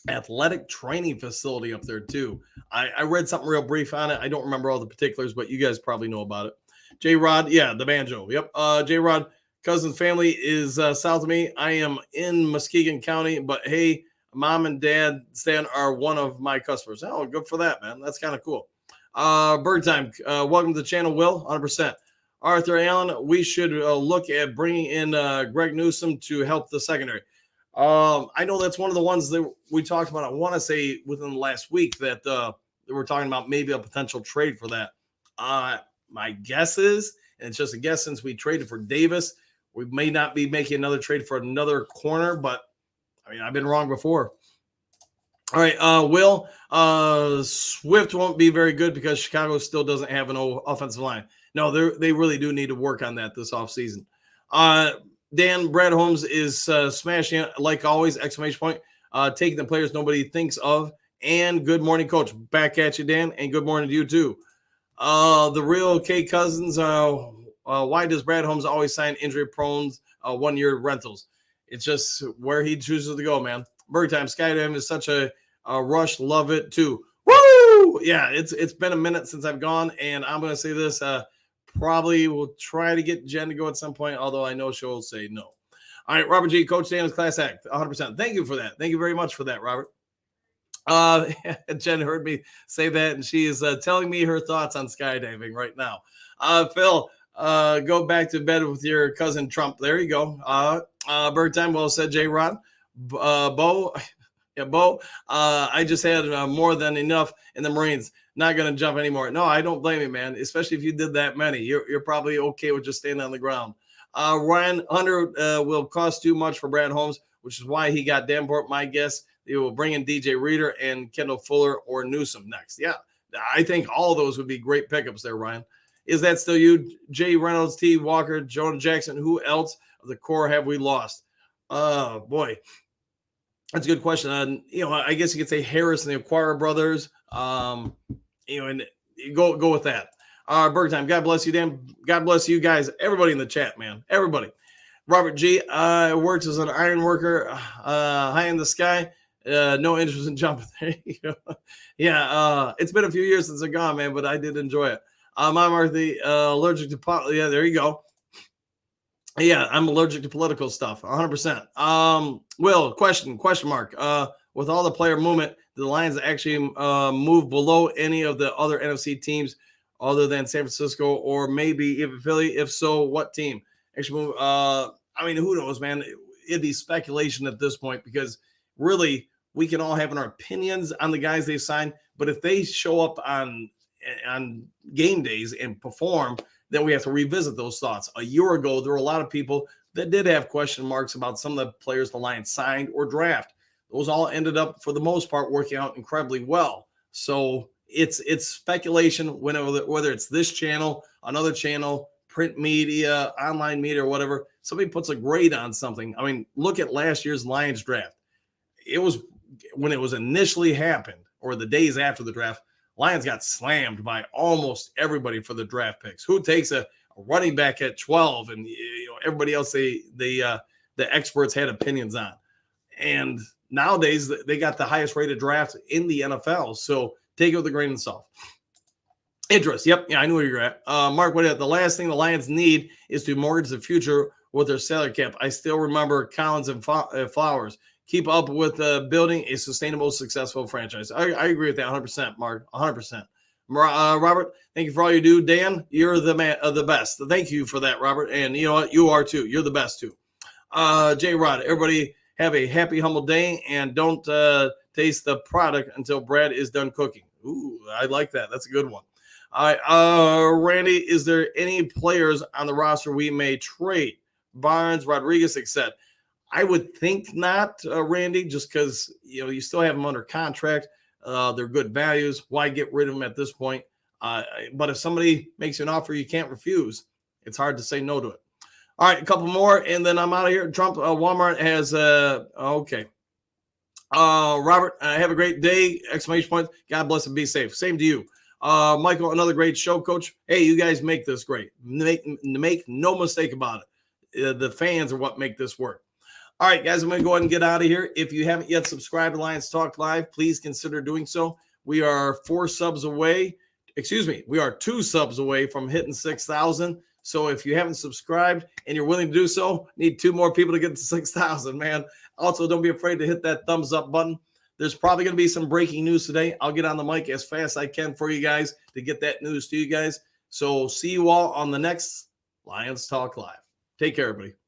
athletic training facility up there too. I read something real brief on it. I don't remember all the particulars, but you guys probably know about it. J-Rod, yeah, the Banjo. Yep. J-Rod, Cousins' family is south of me. I am in Muskegon County, but hey, Mom and Dad Stan are one of my customers. Oh, good for that, man. That's kind of cool. Bird time. Welcome to the channel, Will. 100%. Arthur Allen, we should look at bringing in Greg Newsome to help the secondary. I know that's one of the ones that we talked about. I want to say within the last week that we're talking about maybe a potential trade for that. My guess is, and it's just a guess since we traded for Davis, we may not be making another trade for another corner, but I mean, I've been wrong before. All right, Will, Swift won't be very good because Chicago still doesn't have an offensive line. No, they really do need to work on that this offseason. Dan, Brad Holmes is smashing it, like always, exclamation point, taking the players nobody thinks of. And good morning, Coach. Back at you, Dan, and good morning to you, too. The real K Cousins, why does Brad Holmes always sign injury-prone one-year rentals? It's just where he chooses to go, man. Bird time, Skydiving is such a rush. Love it, too. Woo! Yeah, it's been a minute since I've gone, and I'm going to say this. Probably will try to get Jen to go at some point, although I know she'll say no. All right, Robert G. Coach Dan's Class Act, 100%. Thank you for that. Thank you very much for that, Robert. Jen heard me say that, and she is telling me her thoughts on skydiving right now. Phil, go back to bed with your cousin Trump. There you go. Bird time. Well said, J. Rod. Bo, yeah, Bo. I just had more than enough in the Marines. Not going to jump anymore. No, I don't blame you, man. Especially if you did that many. You're probably okay with just standing on the ground. Ryan Hunter will cost too much for Brad Holmes, which is why he got Davenport. My guess, they will bring in DJ Reader and Kendall Fuller or Newsom next. Yeah, I think all of those would be great pickups there, Ryan. Is that still you? Jay Reynolds, T. Walker, Jonah Jackson. Who else of the core have we lost? Boy, that's a good question. I guess you could say Harris and the Acquire brothers. And go with that. Berg time. God bless you, Dan. God bless you guys. Everybody in the chat, man. Everybody. Robert G. Works as an iron worker, high in the sky. No interest in jumping. There you go. Yeah, it's been a few years since I've gone, man, but I did enjoy it. I'm allergic to yeah, there you go. Yeah, I'm allergic to political stuff, 100%. Will, question mark. With all the player movement, the Lions actually move below any of the other NFC teams other than San Francisco or maybe even Philly? If so, what team? Actually, who knows, man? It'd be speculation at this point because really we can all have our opinions on the guys they signed, but if they show up on game days and perform, then we have to revisit those thoughts. A year ago, there were a lot of people that did have question marks about some of the players the Lions signed or draft. Those all ended up, for the most part, working out incredibly well. So it's speculation whether it's this channel, another channel, print media, online media, or whatever. Somebody puts a grade on something. I mean, look at last year's Lions draft. It was when it was initially happened or the days after the draft, Lions got slammed by almost everybody for the draft picks. Who takes a running back at 12 and everybody else the experts had opinions on. And nowadays they got the highest rated draft in the NFL. So take it with a grain of salt. Interest. Yep. Yeah, I knew where you're at. Mark, the last thing the Lions need is to mortgage the future with their salary cap. I still remember Collins and Flowers. Keep up with building a sustainable, successful franchise. I agree with that 100%, Mark, 100%. Robert, thank you for all you do. Dan, you're the man of the best. Thank you for that, Robert. And you know what? You are too. You're the best too. J. Rod, everybody have a happy, humble day and don't taste the product until Brad is done cooking. Ooh, I like that. That's a good one. All right. Randy, is there any players on the roster we may trade? Barnes, Rodriguez, etc. I would think not, Randy, just because you still have them under contract. They're good values. Why get rid of them at this point? But if somebody makes you an offer you can't refuse, it's hard to say no to it. All right, a couple more, and then I'm out of here. Trump, Walmart has okay. Robert, have a great day! Exclamation point! God bless and be safe. Same to you, Michael. Another great show, Coach. Hey, you guys make this great. Make no mistake about it. The fans are what make this work. All right, guys, I'm going to go ahead and get out of here. If you haven't yet subscribed to Lions Talk Live, please consider doing so. We are 4 subs away. Excuse me. We are 2 subs away from hitting 6,000. So if you haven't subscribed and you're willing to do so, need 2 more people to get to 6,000, man. Also, don't be afraid to hit that thumbs up button. There's probably going to be some breaking news today. I'll get on the mic as fast as I can for you guys to get that news to you guys. So see you all on the next Lions Talk Live. Take care, everybody.